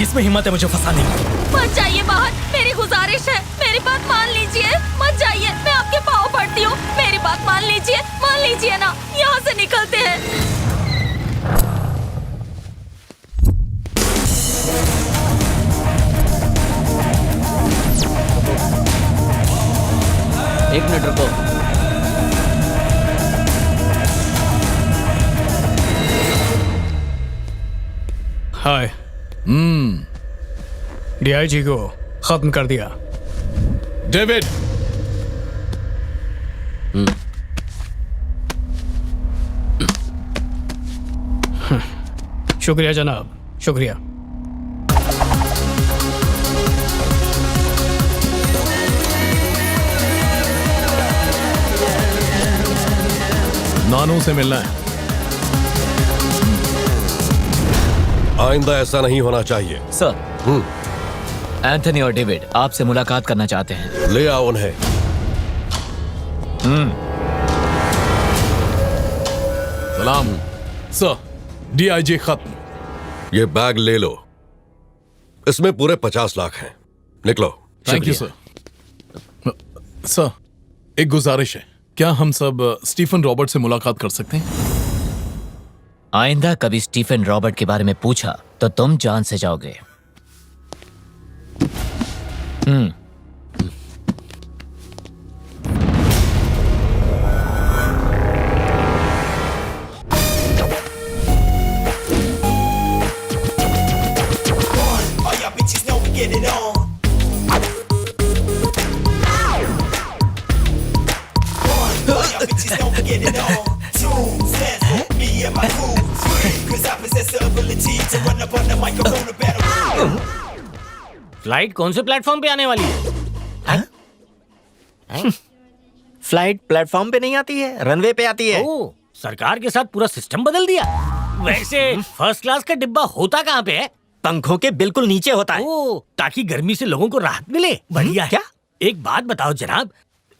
किसमें हिम्मत है मुझे फंसाने की? मत जाइए बाहर, मेरी गुजारिश है, मेरी बात मान लीजिए। मत जाइए, मैं आपके पाँव पड़ती हूँ, मेरी बात मान लीजिए ना। यहाँ से निकलते हैं। एक मिनट रुको। हाय। डीआईजी को खत्म कर दिया। डेविड। शुक्रिया जनाब, शुक्रिया। नानू से मिलना है। आइंदा ऐसा नहीं होना चाहिए। सर, एंथनी और डेविड आपसे मुलाकात करना चाहते हैं। ले आओ उन्हें। सलाम सर। डीआईजी खत्म। ये बैग ले लो, इसमें पूरे 50 लाख हैं। निकलो। Thank you sir. सर, एक गुजारिश है, क्या हम सब स्टीफन रॉबर्ट से मुलाकात कर सकते हैं? आइंदा कभी स्टीफन रॉबर्ट के बारे में पूछा तो तुम जान से जाओगे। फ्लाइट कौन से प्लेटफॉर्म पे आने वाली है? फ्लाइट प्लेटफॉर्म पे नहीं आती है, रनवे पे आती है। ओह, सरकार के साथ पूरा सिस्टम बदल दिया। वैसे फर्स्ट क्लास का डिब्बा होता कहाँ पे है? पंखों के बिल्कुल नीचे होता है। ओह, ताकि गर्मी से लोगों को राहत मिले। बढ़िया है। क्या? एक बात बताओ जनाब,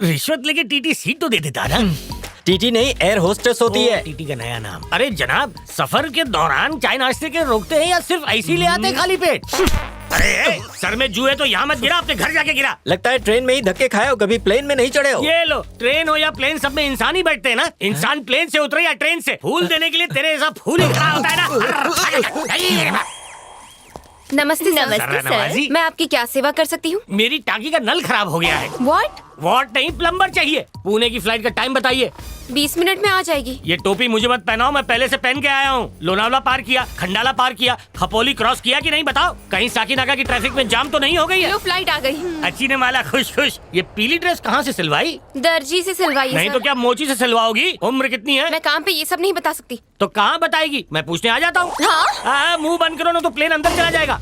रिश्वत लेके टीटी सीट तो दे देता ना। टीटी नहीं, एयर होस्टेस होती है। टीटी का नया नाम। अरे जनाब, सफर के दौरान चाय नाश्ते के रोकते हैं या सिर्फ ऐसे ही ले आते हैं खाली पेट? अरे सर में जू है तो यहाँ मत गिरा, अपने घर जाके गिरा। लगता है ट्रेन में ही धक्के खाए हो, कभी प्लेन में नहीं चढ़े हो। ये लो, ट्रेन हो या प्लेन, सब में इंसान ही बैठते हैं ना। इंसान प्लेन से उतरे या ट्रेन से, फूल देने के लिए तेरे जैसा फूल ही खड़ा होता है ना। नमस्ते नमस्ते सर। मैं आपकी क्या सेवा कर सकती हूँ? मेरी टाकी का नल खराब हो गया है। व्हाट नहीं, प्लम्बर चाहिए। पुणे की फ्लाइट का टाइम बताइए। 20 मिनट में आ जाएगी। ये टोपी मुझे मत पहनाओ, मैं पहले से पहन के आया हूँ। लोनावला पार किया, खंडाला पार किया, खपोली क्रॉस किया कि नहीं बताओ? कहीं साकीनाका की ट्रैफिक में जाम तो नहीं हो गई है? फ्लाइट आ गई। अच्छी ने माला खुश खुश। ये पीली ड्रेस कहाँ से सिलवाई? दर्जी से सिलवाई। नहीं तो क्या मोची से सिलवाओगी? उम्र कितनी है? मैं काम पे ये सब नहीं बता सकती। तो कहाँ बताएगी? मैं पूछने आ जाता हूँ। हाँ? मुँह बंद करो ना तो प्लेन अंदर चला जाएगा।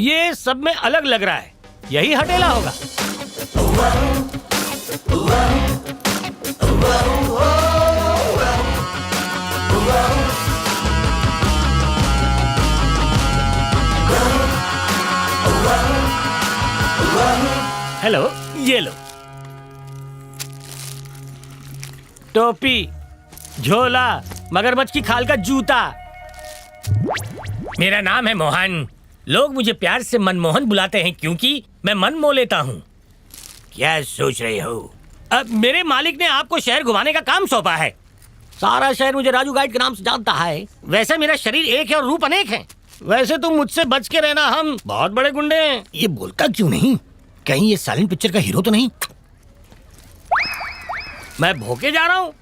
ये सब में अलग लग रहा है, यही हटेला होगा। हेलो, ये लो। टोपी, झोला, मगरमच्छ की खाल का जूता। मेरा नाम है मोहन। लोग मुझे प्यार से मनमोहन बुलाते हैं क्योंकि मैं मन मोह लेता हूँ। क्या सोच रहे हो? अब मेरे मालिक ने आपको शहर घुमाने का काम सौंपा है। सारा शहर मुझे राजू गाइड के नाम से जानता है। वैसे मेरा शरीर एक है और रूप अनेक है। वैसे तुम मुझसे बच के रहना, हम बहुत बड़े गुंडे हैं। ये बोलता क्यों नहीं? कहीं ये साइलेंट पिक्चर का हीरो तो नहीं? मैं भोके जा रहा हूँ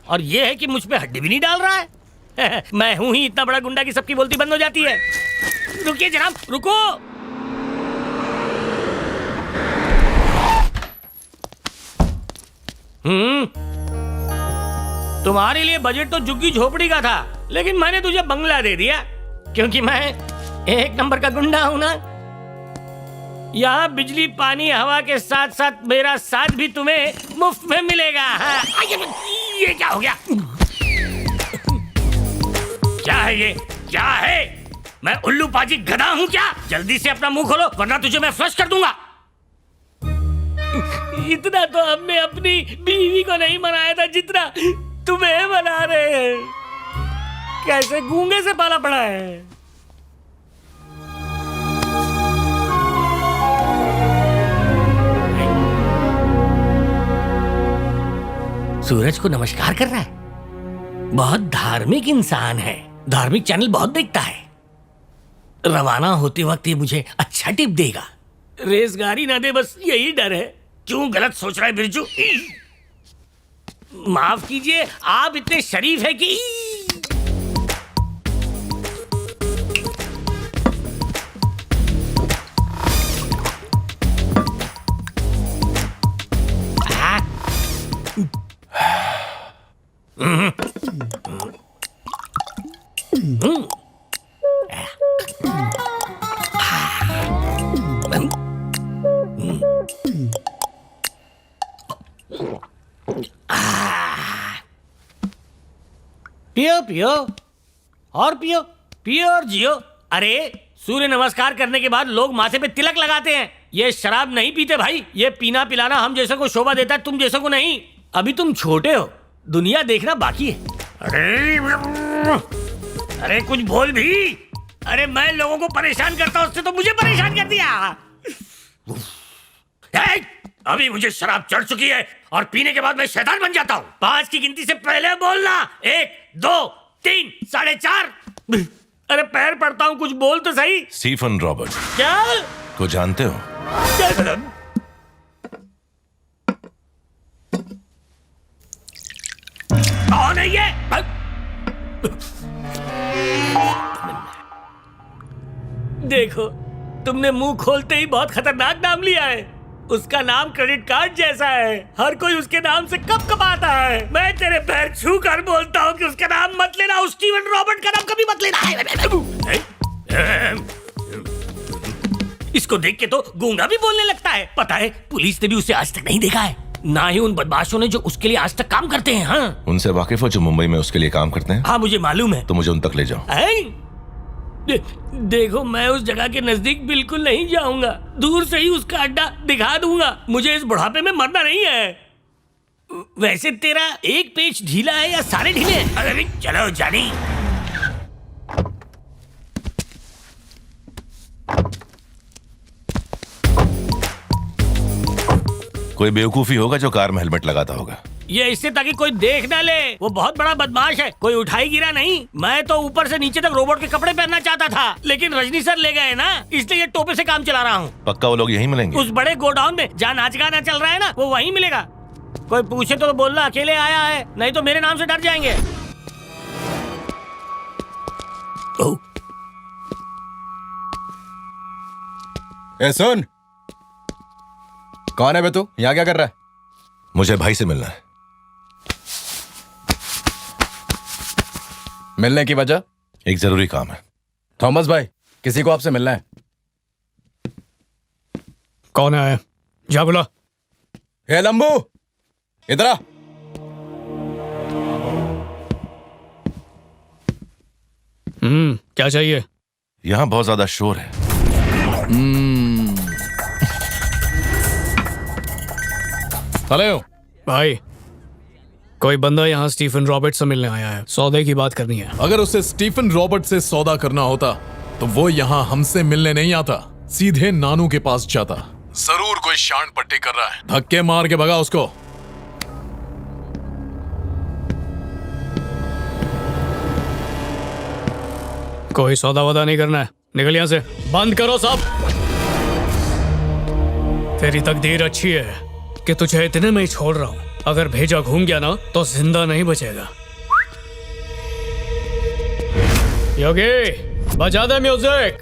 और ये है कि मुझ पे हड्डी भी नहीं डाल रहा है। मैं हूँ ही इतना बड़ा गुंडा कि सबकी बोलती बंद हो जाती है। रुकिए जनाब, रुको। तुम्हारे लिए बजट तो झुग्गी झोपड़ी का था, लेकिन मैंने तुझे बंगला दे दिया क्योंकि मैं एक नंबर का गुंडा हूं ना। यहाँ बिजली, पानी, हवा के साथ साथ मेरा साथ भी तुम्हें मुफ्त में मिलेगा। हाँ। ये क्या हो गया? क्या है ये? क्या है? मैं उल्लू पाजी गधा हूँ क्या? जल्दी से अपना मुंह खोलो वरना तुझे मैं फ्लश कर दूंगा। इतना तो हमने अपनी बीवी को नहीं मनाया था जितना तुम्हें मना रहे हैं। कैसे गूंगे से पाला पड़ा है। सूरज को नमस्कार कर रहा है। बहुत धार्मिक इंसान है, धार्मिक चैनल बहुत देखता है। रवाना होते वक्त ये मुझे अच्छा टिप देगा। रेसगाड़ी ना दे, बस यही डर है। क्यों गलत सोच रहा है बिरजू? माफ कीजिए, आप इतने शरीफ है कि पियो पियो और पियो, पियो और जियो। अरे सूर्य नमस्कार करने के बाद लोग माथे पे तिलक लगाते हैं। ये शराब नहीं पीते भाई। ये पीना पिलाना हम जैसे को शोभा देता है, तुम जैसे को नहीं। अभी तुम छोटे हो, दुनिया देखना बाकी है। अरे कुछ बोल भी। अरे मैं लोगों को परेशान करता हूं, उससे तो मुझे परेशान कर दिया। अभी मुझे शराब चढ़ चुकी है और पीने के बाद मैं शैतान बन जाता हूँ। 5 की गिनती से पहले बोलना। 1 2 3 4.5। अरे पैर पड़ता हूँ, कुछ बोल तो सही। स्टीफन रॉबर्ट क्या को जानते हो? कौन है ये? देखो, तुमने मुंह खोलते ही बहुत खतरनाक नाम लिया है। उसका नाम क्रेडिट कार्ड जैसा है, हर कोई उसके नाम से कब कपाता है। मैं तेरे पैर छू कर बोलता हूँ कि उसका नाम मत लेना, उस स्टीवन रॉबर्ट का नाम कभी मत लेना। इसको देख के तो गूंगा भी बोलने लगता है। पता है, पुलिस ने भी उसे आज तक नहीं देखा है, ना ही उन बदमाशों ने जो उसके लिए आज तक काम करते हैं। हाँ, उनसे वाकिफ हो जो मुंबई में उसके लिए काम करते हैं? हाँ मुझे मालूम है। तो मुझे उन तक ले जाओ। देखो, मैं उस जगह के नजदीक बिल्कुल नहीं जाऊंगा। दूर से ही उसका अड्डा दिखा दूंगा। मुझे इस बुढ़ापे में मरना नहीं है। वैसे तेरा एक पेच ढीला है या सारे ढीले हैं? अरे चलो जानी। कोई बेवकूफी होगा जो कार में हेलमेट लगाता होगा। ये इससे ताकि कोई देख ना ले। वो बहुत बड़ा बदमाश है, कोई उठाई गिरा नहीं। मैं तो ऊपर से नीचे तक रोबोट के कपड़े पहनना चाहता था, लेकिन रजनी सर ले गए ना, इसलिए ये टोपे से काम चला रहा हूँ। पक्का वो लोग यहीं मिलेंगे? उस बड़े गोडाउन में जहाँ नाच गाना चल रहा है ना, वो वहीं मिलेगा। कोई पूछे तो बोलना अकेले आया है, नहीं तो मेरे नाम से डर जाएंगे। ए सुन, कौन है बे तू? यहाँ क्या कर रहा है? मुझे भाई से मिलना है। मिलने की वजह? एक जरूरी काम है। थॉमस भाई, किसी को आपसे मिलना है। कौन है? जा बुला। हे लंबू, इधर आ। क्या चाहिए? यहाँ बहुत ज्यादा शोर है। चले भाई, कोई बंदा यहाँ स्टीफन रॉबर्ट से मिलने आया है, सौदे की बात करनी है। अगर उसे स्टीफन रॉबर्ट से सौदा करना होता तो वो यहाँ हमसे मिलने नहीं आता, सीधे नानू के पास जाता। जरूर कोई शांड पट्टी कर रहा है, धक्के मार के भगा उसको। कोई सौदा वौदा नहीं करना है, निकल यहाँ से। बंद करो सब। तेरी तकदीर अच्छी है कि तुझे इतने में ही छोड़ रहा हूं। अगर भेजा घूम गया ना तो जिंदा नहीं बचेगा। योगी, बजा दे म्यूजिक।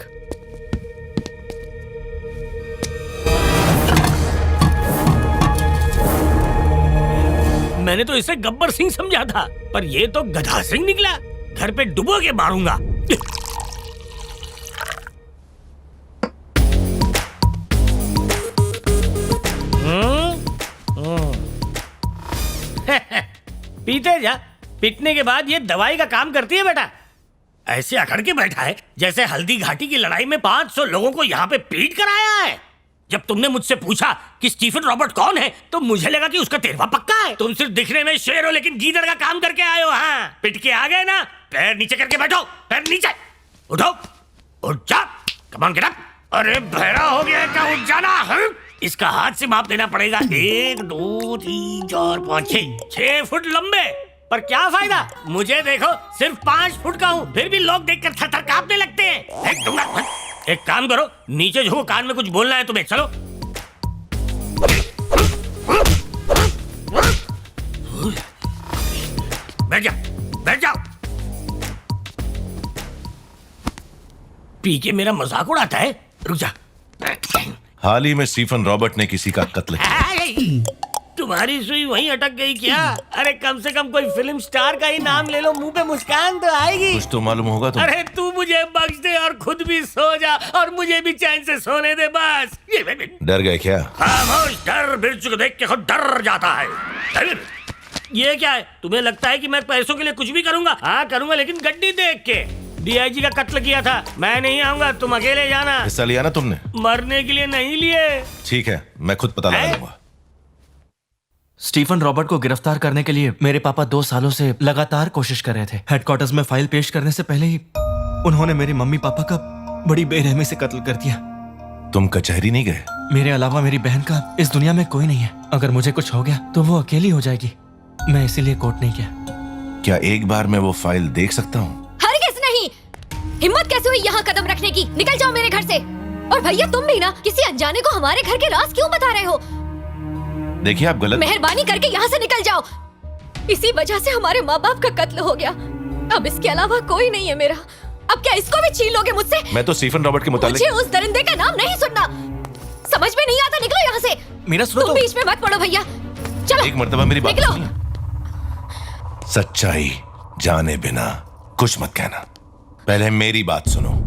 मैंने तो इसे गब्बर सिंह समझा था, पर ये तो गधा सिंह निकला। घर पे डुबो के मारूंगा। पीते जा, पीटने के बाद ये दवाई का काम करती है बेटा। ऐसे अकड़ के बैठा है जैसे हल्दी घाटी की लड़ाई में 500 लोगों को यहाँ पे पीट कर आया है। जब तुमने मुझसे पूछा कि स्टीफन रॉबर्ट कौन है तो मुझे लगा कि उसका तेरवा पक्का है। तुम सिर्फ दिखने में शेर हो लेकिन गीदड़ का काम करके आए हो। हाँ, पिट के आ गए ना। पैर नीचे करके बैठो, पैर नीचे। उठो, उठ जा। Come on, get up. अरे बहरा हो गया क्या? उठ जाना। इसका हाथ से माप देना पड़ेगा। 1 2 3 4 5 6 फुट लंबे। पर क्या फायदा, मुझे देखो सिर्फ 5 फुट का हूँ, फिर भी लोग देखकर थर-थर कांपने लगते हैं। फेंक दूंगा। एक काम करो, नीचे झुको, कान में कुछ बोलना है तुम्हें। चलो। बैठ जाओ, बैठ जाओ। पी के मेरा मजाक उड़ाता है। रुक जा। हाल ही में स्टीफन रॉबर्ट ने किसी का कत्ल किया। तुम्हारी सुई वहीं अटक गई क्या? अरे कम से कम कोई फिल्म स्टार का ही नाम ले लो, मुंह पे मुस्कान तो आएगी। कुछ तो मालूम होगा तुम। अरे तू मुझे बख्श दे और खुद भी सो जा और मुझे भी चैन से सोने दे बस। डर गए क्या? खामोश, डर मिर्च को देख के खुद डर जाता है। ये क्या है? तुम्हें लगता है कि मैं पैसों के लिए कुछ भी करूंगा? हाँ करूंगा, लेकिन गड्डी देख के। डीआईजी का कत्ल किया था, मैं नहीं आऊंगा, तुम अकेले जाना। हिस्सा लिया ना तुमने? मरने के लिए नहीं लिए। ठीक है, मैं खुद पता लगा लूंगा। स्टीफन रॉबर्ट को गिरफ्तार करने के लिए मेरे पापा 2 सालों से लगातार कोशिश कर रहे थे। हेडक्वार्टर्स में फाइल पेश करने से पहले ही उन्होंने मेरे मम्मी पापा का बड़ी बेरहमी से कत्ल कर दिया। तुम कचहरी नहीं गए? मेरे अलावा मेरी बहन का इस दुनिया में कोई नहीं है। अगर मुझे कुछ हो गया तो वो अकेली हो जाएगी। मैं इसीलिए कोर्ट नहीं गया। क्या एक बार मैं वो फाइल देख सकता हूँ? हरगिज़ नहीं। हिम्मत कैसे हुई यहाँ कदम रखने की? निकल जाओ मेरे घर से। और भैया तुम भी ना, किसी अनजाने को हमारे घर के राज क्यों बता रहे हो? देखिए आप गलत। मेहरबानी करके यहाँ से निकल जाओ। इसी वजह से हमारे माँ बाप का कत्ल हो गया। अब इसके अलावा कोई नहीं है मेरा। अब क्या इसको भी छीन लोगे मुझसे? मैं तो स्टीफन रॉबर्ट के मुताबिक। मुझे उस दरिंदे का नाम नहीं सुनना। समझ में नहीं आता, निकलो यहाँ से। मेरा सुनो तुम तो। बीच में मत पड़ो भैया। चलो एक मर्तबा मेरी बात निकलो। सुनिए। सच्चाई जाने बिना कुछ मत कहना। पहले मेरी बात सुनो।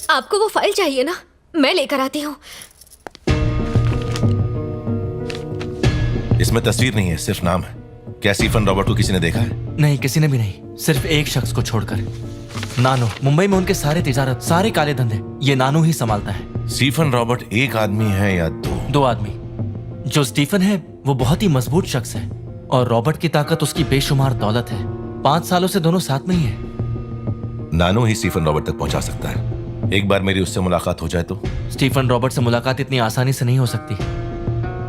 आपको वो फाइल चाहिए ना, मैं लेकर आती हूँ। इसमें तस्वीर नहीं है, सिर्फ नाम है। क्या स्टीफन रॉबर्ट को किसी ने देखा है? नहीं, किसी ने भी नहीं, सिर्फ एक शख्स को छोड़कर। नानू। मुंबई में उनके सारे तिजारत, सारे काले धंधे ये नानू ही संभालता है। स्टीफन रॉबर्ट एक आदमी है या दो? 2 आदमी। जो स्टीफन है वो बहुत ही मजबूत शख्स है और रॉबर्ट की ताकत उसकी बेशुमार दौलत है। 5 सालों से दोनों साथ में ही है। नानू ही स्टीफन रॉबर्ट तक पहुंचा सकता है। एक बार मेरी उससे मुलाकात हो जाए तो? स्टीफन रॉबर्ट से मुलाकात इतनी आसानी से नहीं हो सकती।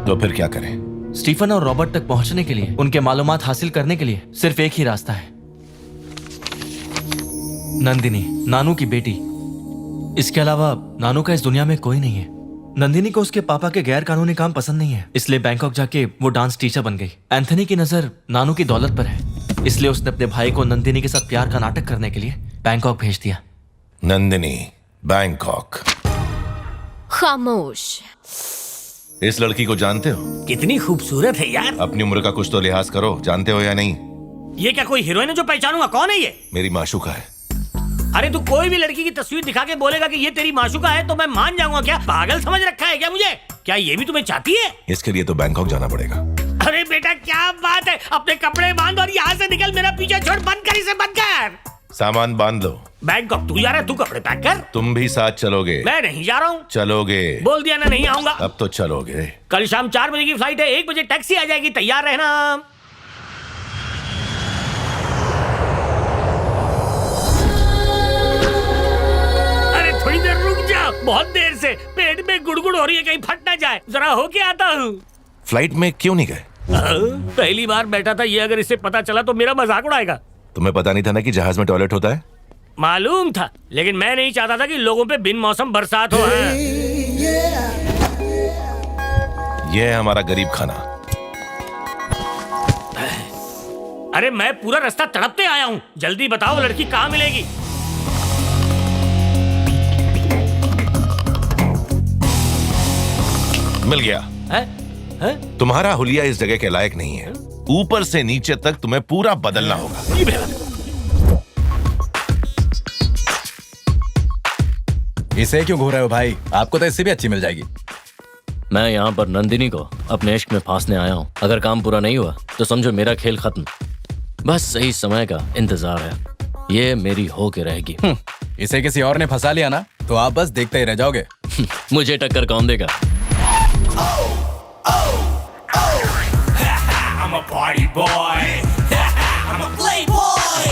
तो फिर क्या करें? स्टीफन और रॉबर्ट तक पहुंचने के लिए, उनके मालूमात हासिल करने के लिए सिर्फ एक ही रास्ता है। नंदिनी, नानू की बेटी। इसके अलावा नानू का इस दुनिया में कोई नहीं है। नंदिनी को उसके पापा के गैर कानूनी काम पसंद नहीं है, इसलिए बैंकॉक जाके वो डांस टीचर बन गई। एंथनी की नजर नानू की दौलत पर है, इसलिए उसने अपने भाई को नंदिनी के साथ प्यार का नाटक करने के लिए बैंकॉक भेज दिया। नंदिनी, बैंकॉक। खामोश। इस लड़की को जानते हो? कितनी खूबसूरत है यार। अपनी उम्र का कुछ तो लिहाज करो, जानते हो या नहीं? ये क्या कोई हीरोइन है जो पहचानूंगा? कौन है ये? मेरी माशूका है। अरे तू कोई भी लड़की की तस्वीर दिखा के बोलेगा कि ये तेरी माशूका है तो मैं मान जाऊंगा क्या? पागल समझ रखा है क्या मुझे? क्या ये भी तुम्हें चाहती है? इसके लिए तो बैंकॉक जाना पड़ेगा। अरे बेटा क्या बात है, अपने कपड़े बांध और यहाँ से निकल, मेरा पीछे छोड़, बंद कर इसे, बंद कर। सामान बांध लो। बैंकॉक तू जा रहा है, तू कपड़े पैक कर। तुम भी साथ चलोगे? मैं नहीं जा रहा हूँ। चलोगे? बोल दिया ना, नहीं आऊंगा। अब तो चलोगे। कल शाम 4 बजे की फ्लाइट है, 1 बजे टैक्सी आ जाएगी, तैयार रहना। अरे थोड़ी देर रुक जा, बहुत देर से पेट में गुड़गुड़ हो रही है, कहीं फट ना जाए, जरा होके आता हूँ। फ्लाइट में क्यों नहीं गए? पहली बार बैठा था, ये अगर इसे पता चला तो मेरा मजाक उड़ाएगा। तुम्हें पता नहीं था ना कि जहाज में टॉयलेट होता है? मालूम था, लेकिन मैं नहीं चाहता था कि लोगों पे बिन मौसम बरसात हो। यह है हमारा गरीब खाना। अरे मैं पूरा रास्ता तड़पते आया हूँ, जल्दी बताओ लड़की कहाँ मिलेगी? मिल गया। तुम्हारा हुलिया इस जगह के लायक नहीं है। ऊपर से नीचे तक तुम्हें पूरा बदलना होगा। इसे क्यों घूर रहे हो भाई? आपको तो इससे भी अच्छी मिल जाएगी। मैं यहाँ पर नंदिनी को अपने इश्क में फांसने आया हूँ। अगर काम पूरा नहीं हुआ तो समझो मेरा खेल खत्म। बस सही समय का इंतजार है, ये मेरी हो के रहेगी। इसे किसी और ने फंसा लिया ना तो आप बस देखते ही रह जाओगे। मुझे टक्कर कौन देगा? I'm a party boy. I'm a playboy.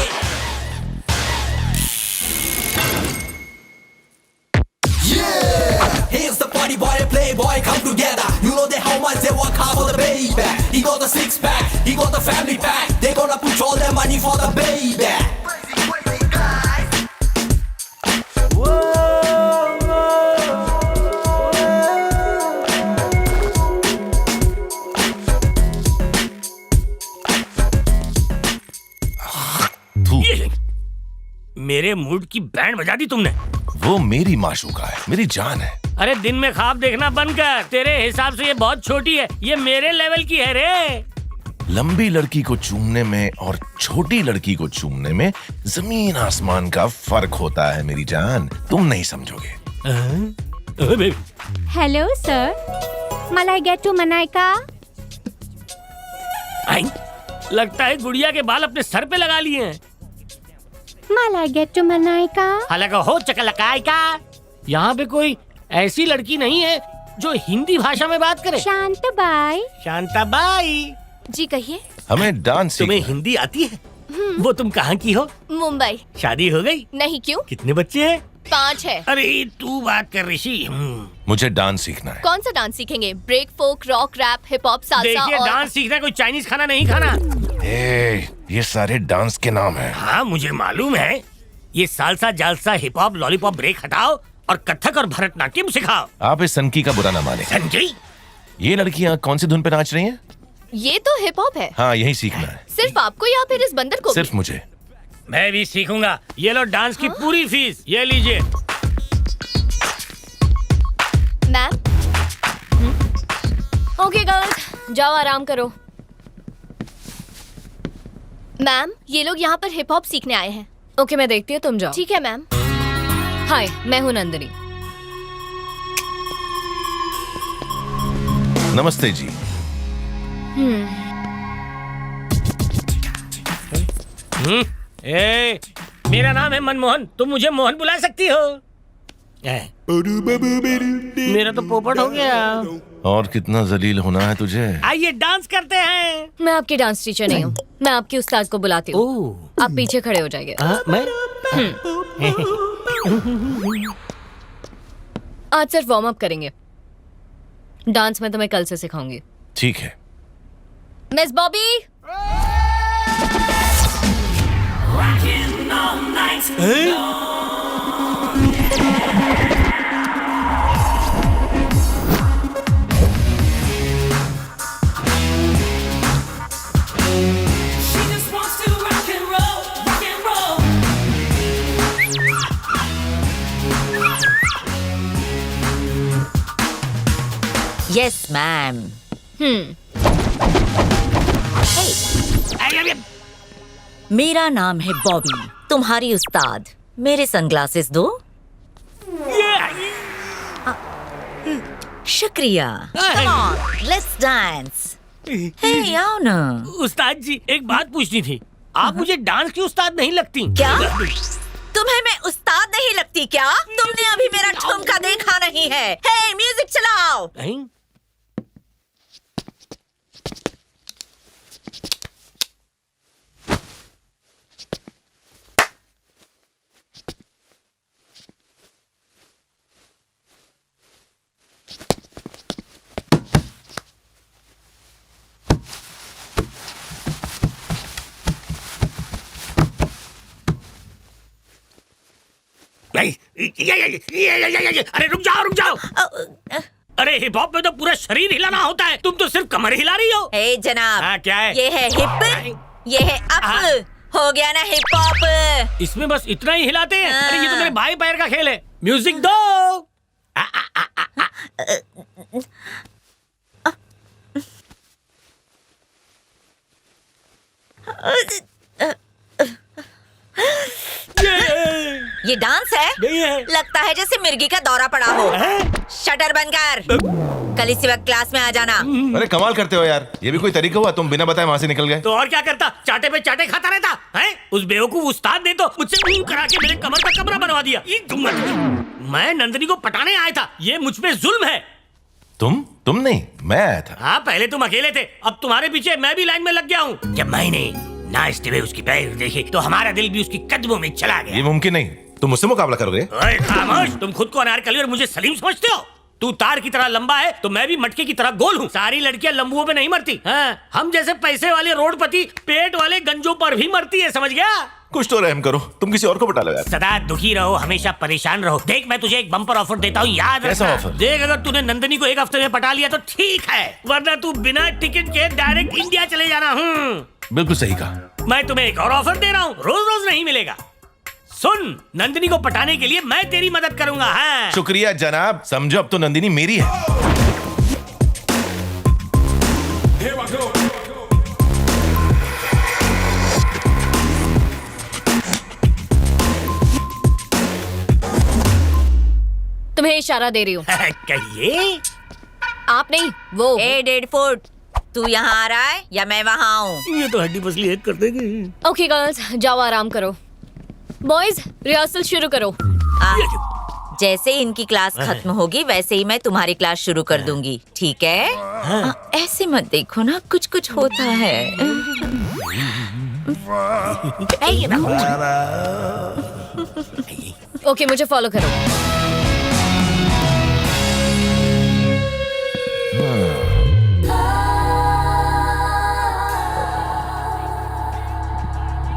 Here's the party boy and playboy come together. You know they how much they work hard for the baby. He got the six pack, he got the family pack. They gonna put all their money for the baby. मेरे mood की band बजा दी तुमने। वो मेरी माशूका है, मेरी जान है। अरे दिन में ख्वाब देखना बंद कर, तेरे हिसाब से ये बहुत छोटी है, ये मेरे लेवल की है रे। लंबी लड़की को चूमने में और छोटी लड़की को चूमने में जमीन आसमान का फर्क होता है मेरी जान, तुम नहीं समझोगे। हेलो सर, मलाई गेट टू मनाइका। लगता है गुड़िया के बाल अपने सर पे लगा लिए हैं। मलाई गेट टू मनाइका। हालांकि हो चकलकाय का। यहाँ पे कोई ऐसी लड़की नहीं है जो हिंदी भाषा में बात करे। शांताबाई। शांताबाई जी कहिए। हमें डांस तुम्हें हिंदी आती है? वो तुम कहाँ की हो? मुंबई। शादी हो गई? नहीं, क्यों? कितने बच्चे हैं? 5 है। अरे तू बात कर ऋषि। मुझे डांस सीखना है। कौन सा डांस सीखेंगे? Break, folk, rock, rap, hip hop, salsa? देखिए और डांस सीखना कोई चाइनीज खाना नहीं खाना। ये सारे डांस के नाम हैं। हाँ मुझे मालूम है। ये सालसा, जालसा, हिप हॉप, लॉलीपॉप, ब्रेक हटाओ और कथक और भरतनाट्यम सिखाओ। आप इस सनकी का बुरा ना माने। संजय, ये लड़कियाँ कौन सी धुन पे नाच रही हैं? ये तो हिप हॉप है। हाँ यही सीखना है। सिर्फ आपको या फिर इस बंदर को? सिर्फ मुझे। मैं भी सीखूंगा। ये लो डांस की पूरी फीस, ये लीजिए। मैम। ओके गर्ल्स, जाओ आराम करो। मैम, ये लोग यहाँ पर हिप हॉप सीखने आए हैं। ओके मैं देखती हूँ, तुम जाओ। ठीक है मैम। हाय, मैं हूँ नंदिनी। नमस्ते जी। मेरा नाम है मनमोहन, तुम मुझे मोहन बुला सकती हो। मेरा तो पोपट हो गया। और कितना जलील होना है तुझे। आइए डांस करते हैं। मैं आपकी डांस टीचर नहीं हूँ, मैं आपकी उस्ताद को बुलाती हूँ। आप पीछे खड़े हो जाइए। आज सिर्फ वार्म अप करेंगे, डांस में तुम्हें कल से सिखाऊंगी। ठीक है। Miss Bobby. Yes ma'am. मेरा नाम है बॉबी, तुम्हारी उस्ताद। मेरे सनग्लासेस दो। शुक्रिया। Come on, let's dance. Hey, आओ ना। उस्ताद जी, एक बात पूछनी थी। आप मुझे डांस की उस्ताद नहीं लगती। क्या तुम्हें मैं उस्ताद नहीं लगती क्या? तुमने अभी मेरा ठुमका देखा नहीं है। हे, म्यूजिक चलाओ। अरे रुक जाओ रुक जाओ। अरे हिप हॉप में तो पूरा शरीर हिलाना होता है, तुम तो सिर्फ कमर हिला रही हो। हे जनाब। हाँ क्या है? ये है हिप ये है अप। हो गया ना हिप हॉप। इसमें बस इतना ही हिलाते हैं। अरे ये तो मेरे भाई पैर का खेल है। म्यूजिक दो। ये डांस है? नहीं है। लगता है जैसे मिर्गी का दौरा पड़ा हो। शटर बंद कर। कल इसी वक्त क्लास में आ जाना। अरे कमाल करते हो यार, ये भी कोई तरीका हुआ? तुम बिना बताए वहां से निकल गए। तो और क्या करता? चाटे पे चाटे खाता रहता है। उस बेवकूफ उस्ताद ने तो मुझसे करा के मेरे कमर का कमरा बनवा दिया। मैं नंदिनी को पटाने आया था। ये मुझ पे जुल्म है। तुम नहीं, मैं आया था। हाँ, पहले तुम अकेले थे, अब तुम्हारे पीछे मैं भी लाइन में लग गया हूँ। जब मैंने नाचते हुए उसकी पैर देखे तो हमारा दिल भी उसकी कदमों में चला गया। ये मुमकिन नहीं, तुम मुझसे मुकाबला करोगे? ओए खामोश, तुम खुद को अनारकली और मुझे सलीम समझते हो? तू तार की तरह लंबा है तो मैं भी मटके की तरह गोल हूँ। सारी लड़कियां लंबुओं पे नहीं मरती। हाँ, हम जैसे पैसे वाले रोडपति पेट वाले गंजों पर भी मरती है, समझ गया? कुछ तो रहम करो, तुम किसी और को पटा लो यार। सदा दुखी रहो, हमेशा परेशान रहो। देख, मैं तुझे एक बम्पर ऑफर देता हूँ, याद कैसा रखना। ऑफर? देख, अगर तूने नंदिनी को एक हफ्ते में पटा लिया तो ठीक है, वरना तू बिना टिकट के डायरेक्ट इंडिया चले जाना। बिल्कुल सही कहा। मैं तुम्हें एक और ऑफर दे रहा हूँ, रोज रोज नहीं मिलेगा। सुन, नंदिनी को पटाने के लिए मैं तेरी मदद करूंगा। हाँ। शुक्रिया जनाब, समझो अब तो नंदिनी मेरी है। तुम्हें इशारा दे रही हूँ। कहिए। आप नहीं, वो। 1.5 फुट। तू यहाँ आ रहा है या मैं वहाँ आऊँ? ये तो हड्डी पसली एक कर देंगे। ओके गर्ल्स, जाओ आराम करो। बॉयज, रिहर्सल शुरू करो। जैसे ही इनकी क्लास खत्म होगी वैसे ही मैं तुम्हारी क्लास शुरू कर दूंगी, ठीक है? ऐसे मत देखो ना, कुछ कुछ होता है। ओके, मुझे फॉलो करो।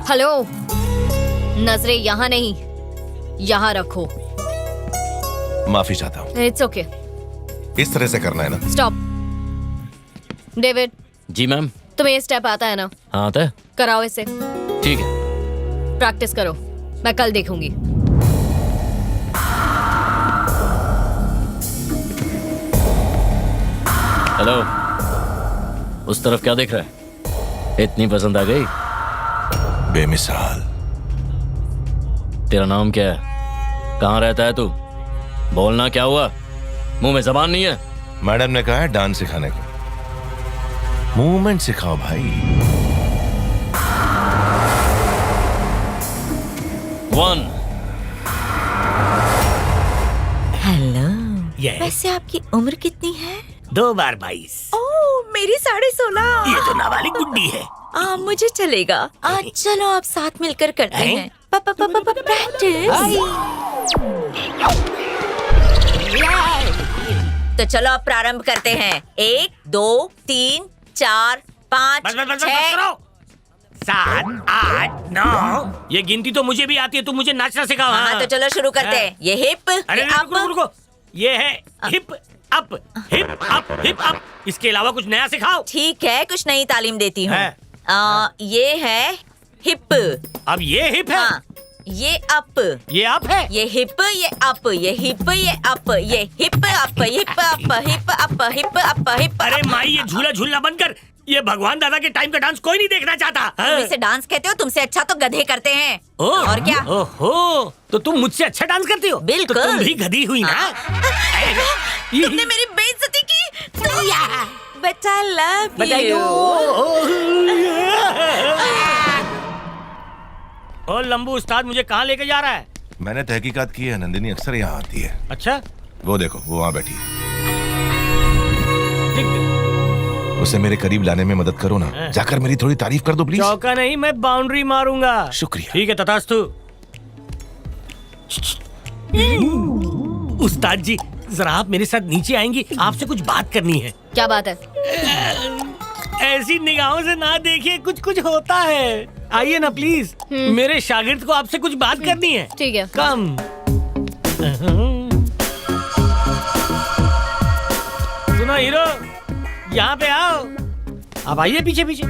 हेलो, नजरें यहाँ नहीं, यहाँ रखो। माफी चाहता हूँ। It's okay. इस तरह से करना है ना? स्टॉप। डेविड। जी मैम। तुम्हें ये स्टेप आता है ना? हाँ आता है। कराओ इसे। ठीक है। प्रैक्टिस करो, मैं कल देखूंगी। हेलो, उस तरफ क्या देख रहा है? इतनी पसंद आ गई? बेमिसाल। तेरा नाम क्या है? कहाँ रहता है तू? बोलना, क्या हुआ? मुंह में जबान नहीं है? मैडम ने कहा है डांस सिखाने को। मूवमेंट सिखाओ भाई। 1। हेलो। Yes. वैसे आपकी उम्र कितनी है? 2 बार 22। ओह, मेरी 16.5। ये तो नाबालिग गुड्डी है। मुझे चलेगा। आज चलो आप साथ मिलकर करते हैं। प्रैक्टिस। तो चलो अब प्रारंभ करते हैं। 1 2 3 4 5 6 7 8 9। ये गिनती तो मुझे भी आती है, तुम मुझे नाचना सिखाओ। हाँ, तो चलो शुरू करते हैं। ये हिप, अरे अप। रुको, ये है hip up, hip up, hip up. इसके अलावा कुछ नया सिखाओ। ठीक है, कुछ नई तालीम देती हूँ। ये है हिप। अब ये हिप है। हाँ, ये अप। ये अप है। ये हिप, ये अप, ये हिप, ये अप, ये hip up, hip up, hip up, hip up, hip. अरे माई, ये झूला झूलना बंद कर। ये भगवान दादा के टाइम का डांस कोई नहीं देखना चाहता। तुम इसे डांस कहते हो? तुमसे अच्छा तो गधे करते हैं। और क्या? ओहो, तो तुम मुझसे अच्छा डांस करती हो? बिल्कुल। तो तुम भी गधी हुई ना? तुमने मेरी बेइज्जती की। But I love you। ओ लंबू उस्ताद, मुझे कहाँ लेके जा रहा है? मैंने तहकीकात की है, नंदिनी अक्सर यहाँ आती है। अच्छा, वो देखो, वो वहाँ बैठी है। उसे मेरे करीब लाने में मदद करो ना। जाकर मेरी थोड़ी तारीफ कर दो प्लीज। चौका नहीं, मैं बाउंड्री मारूंगा। शुक्रिया। ठीक है, तथास्तु। उस्ताद जी, जरा आप मेरे साथ नीचे आएंगी, आपसे कुछ बात करनी है। क्या बात है? ऐसी निगाहों से ना देखिए, कुछ कुछ होता है। आइए ना प्लीज, मेरे शागिर्द को आपसे कुछ बात करनी है। ठीक है। कम। सुनो हीरो, यहाँ पे आओ। आप आइए पीछे पीछे।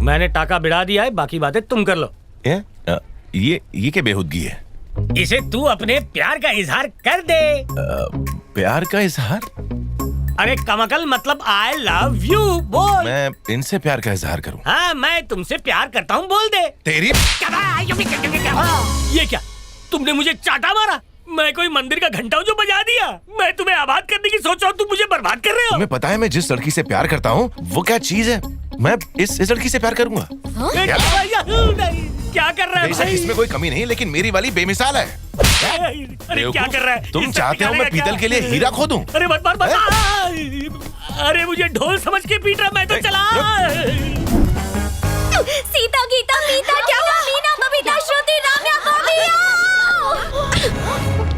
मैंने टाका बिड़ा दिया है, बाकी बातें तुम कर लो। ये क्या बेहूदगी है? इसे तू अपने प्यार का इजहार कर दे। प्यार का इजहार? अरे कमकल मतलब आई लव यू बोल। मैं इनसे प्यार का इजहार करूं? हाँ, मैं तुमसे प्यार करता हूँ, बोल दे। तेरी ये क्या, तुमने मुझे चाटा मारा? मैं कोई मंदिर का घंटा हूँ जो बजा दिया? मैं तुम्हें आबाद करने की सोच रहा हूँ, तुम मुझे बर्बाद कर रहे हो। तुम्हें पता है मैं जिस लड़की से प्यार करता हूँ वो क्या चीज है? मैं इस लड़की से प्यार करूंगा। क्या कर रहा है बेशक इसमें कोई कमी नहीं, लेकिन मेरी वाली बेमिसाल है। अरे क्या कर रहा है? तुम चाहते हो मैं पीतल के लिए हीरा खो दूं? अरे मत मार अरे मुझे ढोल समझ के पीट रहा, मैं तो चला। सीता गीता मीता क्या हुआ? मीना बबीता श्रुति राम्या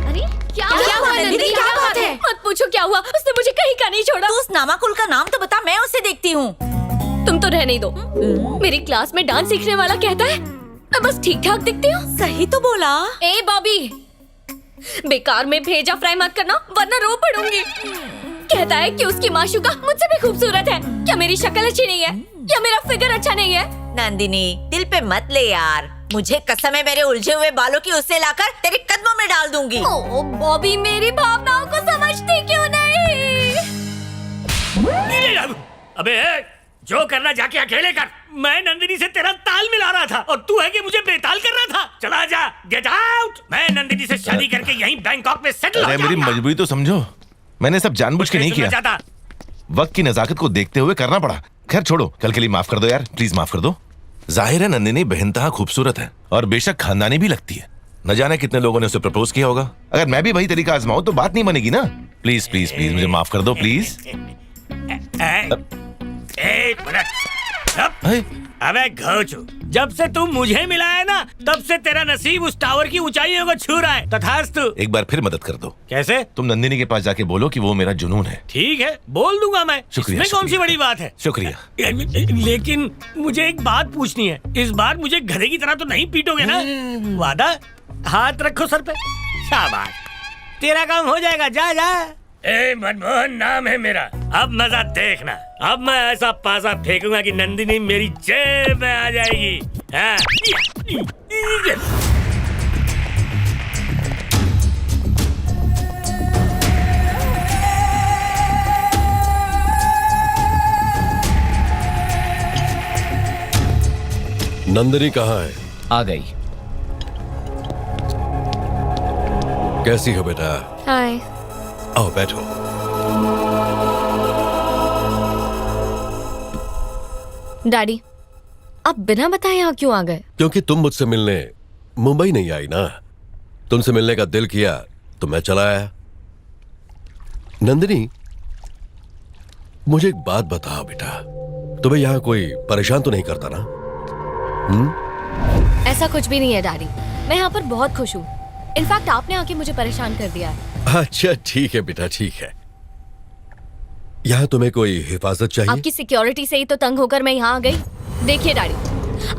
अरे क्या हुआ नंदिनी, क्या बात है? मत पूछो क्या हुआ, उसने मुझे कहीं का नहीं छोड़ा। तू उस नामाकुल का नाम तो बता, मैं उसे देखती हूँ। तुम तो रहने दो। मेरी क्लास में डांस सीखने वाला कहता है मैं बस ठीक ठाक दिखती हूँ। सही तो बोला। ए बॉबी, बेकार में भेजा फ्राई मत करना वरना रो पड़ूंगी। कहता है कि उसकी माशूका मुझसे भी खूबसूरत है। क्या मेरी शक्ल अच्छी नहीं है या मेरा फिगर अच्छा नहीं है? नंदिनी दिल पे मत ले यार, मुझे कसम है मेरे उलझे हुए बालों की उससे लाकर तेरे कदमों में डाल दूंगी। ओ बॉबी, मेरी भावनाओं को समझती क्यों नहीं? अबे जो करना जाके अकेले कर। मैं नंदिनी से तेरा ताल मिला रहा था और तू है कि मुझे बेताल कर रहा था। चला जा, गेट आउट। मैं नंदिनी से शादी करके यहीं बैंकॉक में सेटल हो जाऊंगा। मेरी मजबूरी तो समझो, मैंने सब जानबूझ के नहीं किया, वक्त की नजाकत को देखते हुए करना पड़ा। खैर छोड़ो, कल के लिए माफ कर दो यार, प्लीज माफ कर दो। जाहिर है नंदिनी बेहनतहा खूबसूरत है और बेशक खानदानी भी लगती है। न जाने कितने लोगों ने उसे प्रपोज किया होगा। अगर मैं भी वही तरीका आजमाऊं तो बात नहीं बनेगी ना। प्लीज प्लीज प्लीज मुझे माफ कर दो प्लीज। एक मिनट। अबे घोचू, जब से तू मुझे मिला है ना, तब से तेरा नसीब उस टावर की ऊंचाइयों को छू रहा है। तथास्तु। एक बार फिर मदद कर दो। कैसे? तुम नंदिनी के पास जाके बोलो कि वो मेरा जुनून है। ठीक है, बोल दूंगा मैं। शुक्रिया, इसमें कौन सी बड़ी बात है? शुक्रिया। लेकिन मुझे एक बात पूछनी है। इस बार मुझे गधे की तरह तो नहीं पीटोगे ना? वादा? हाथ रखो सर पे। शाबाश, तेरा काम हो जाएगा। जा जा। ए मनमोहन नाम है मेरा। अब मजा देखना। अब मैं ऐसा पासा फेंकूंगा कि नंदिनी मेरी जेब में आ जाएगी। हाँ। नंदिनी कहाँ है? आ गई। कैसी हो बेटा? हाय। आओ बैठो। डैडी, आप बिना बताए यहाँ क्यों आ गए? क्योंकि तुम मुझसे मिलने मुंबई नहीं आई ना। तुमसे मिलने का दिल किया तो मैं चला आया। नंदिनी, मुझे एक बात बताओ बेटा, तुम्हें यहाँ कोई परेशान तो नहीं करता ना? ऐसा कुछ भी नहीं है डैडी, मैं यहाँ पर बहुत खुश हूँ। इनफैक्ट आपने आके मुझे परेशान कर दिया है। अच्छा ठीक है बेटा, ठीक है। यहाँ तुम्हें कोई हिफाजत चाहिए? आपकी सिक्योरिटी से ही तो तंग होकर मैं यहाँ आ गई। देखिए डैडी,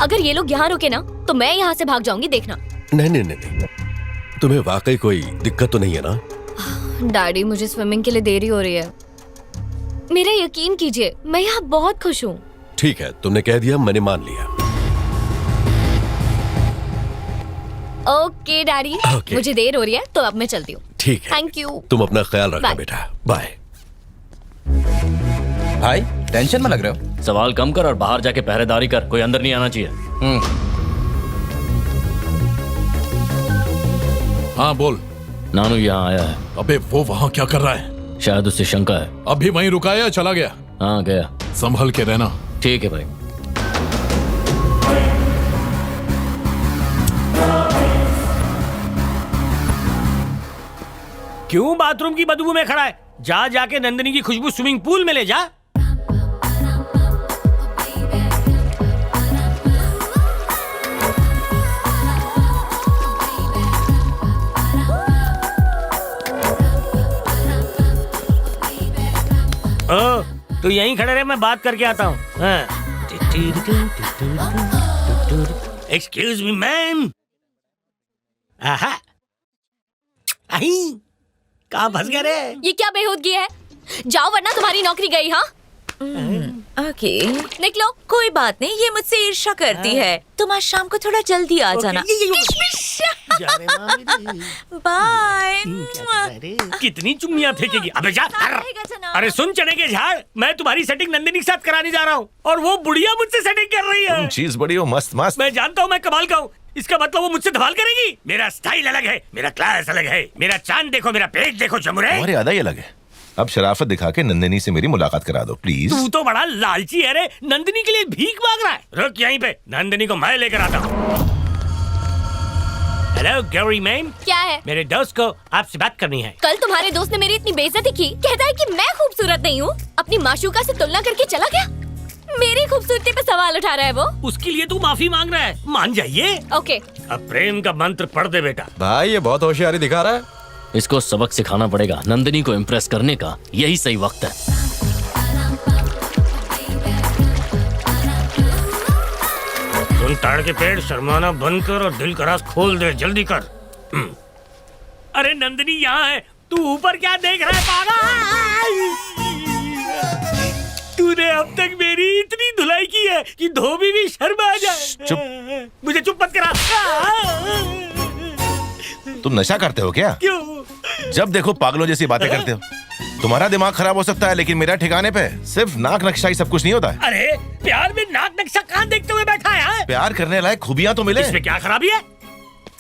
अगर ये लोग यहाँ रुके ना तो मैं यहाँ से भाग जाऊंगी, देखना। नहीं नहीं नहीं नहीं, तुम्हें वाकई कोई दिक्कत तो नहीं है ना? डैडी, मुझे स्विमिंग के लिए देरी हो रही है। मेरा यकीन कीजिए, मैं यहाँ बहुत खुश हूँ। ठीक है, तुमने कह दिया, मैंने मान लिया। ओके डैडी, मुझे देर हो रही है तो अब मैं चलती हूँ। ठीक है, थैंक यू। तुम अपना ख्याल रखना Bye. बेटा। बाय। भाई टेंशन में लग रहे हो? सवाल कम कर और बाहर जाके पहरेदारी कर, कोई अंदर नहीं आना चाहिए। हाँ बोल। नानू यहाँ आया है। अबे वो वहाँ क्या कर रहा है? शायद उससे शंका है। अभी वहीं रुका है या चला गया? हाँ गया। संभल के रहना। ठीक है भाई। क्यों बाथरूम की बदबू में खड़ा है? जा जाके नंदिनी की खुशबू स्विमिंग पूल में ले जा। ओ, तो यहीं खड़े रहे, मैं बात करके आता हूँ। Excuse me ma'am. कहाँ फंस गए रे? ये क्या बेहूदगी है? जाओ वरना तुम्हारी नौकरी गई। हाँ ओके निकलो। कोई बात नहीं, ये मुझसे ईर्ष्या करती है। तुम आज शाम को थोड़ा जल्दी आ जाना। बाय। कितनी चुम्मियां फेंकेगी? अबे जा। अरे सुन चने के झाड़, मैं तुम्हारी सेटिंग नंदिनी के साथ कराने जा रहा हूँ और वो बुढ़िया मुझसे सेटिंग कर रही है। चीज बड़ी हो मस्त मस्त। मैं जानता हूँ मैं कमाल का हूँ, इसका मतलब वो मुझसे धमाल करेगी। मेरा स्टाइल अलग है, मेरा क्लास अलग है, मेरा चांद देखो, मेरा पेट देखो चमुरे। हमारी अदा ही अलग है। अब शराफत दिखा के नंदिनी से मेरी मुलाकात करा दो प्लीज। तू तो बड़ा लालची है रे, नंदिनी के लिए भीख मांग रहा है। रुक यहीं पे, नंदिनी को मैं लेकर आता हूँ। Hello Gauri ma'am. क्या है? मेरे दोस्त को आपसे बात करनी है। कल तुम्हारे दोस्त ने मेरी इतनी बेइज्जती की, कहता है कि मैं खूबसूरत नहीं हूँ, अपनी माशूका से तुलना करके चला गया। मेरी खूबसूरती पे सवाल उठा रहा है वो। उसके लिए तू माफी मांग रहा है, मान जाइए। ओके। अब प्रेम का मंत्र पढ़ दे बेटा। भाई ये बहुत होशियारी दिखा रहा है। इसको सबक सिखाना पड़ेगा। नंदिनी को इम्प्रेस करने का यही सही वक्त है। तुम ताड़ के पेड़, शर्माना बंद कर और दिल का राज खोल दे, जल्दी कर। अरे नंदिनी यहाँ है, तू ऊपर क्या देख रहा है पागल? तूने अब तक मेरी इतनी धुलाई की है कि धोबी भी शर्मा जाए। चुप। मुझे चुप मत करा। तुम नशा करते हो क्या? क्यों? जब देखो पागलों जैसी बातें करते हो। तुम्हारा दिमाग खराब हो सकता है, लेकिन मेरा ठिकाने पे। सिर्फ नाक नक्शा ही सब कुछ नहीं होता है। अरे प्यार में नाक नक्शा कहाँ देखते हुए बैठा है? प्यार करने लायक खूबियां तो मिले। इसमें क्या खराबी है?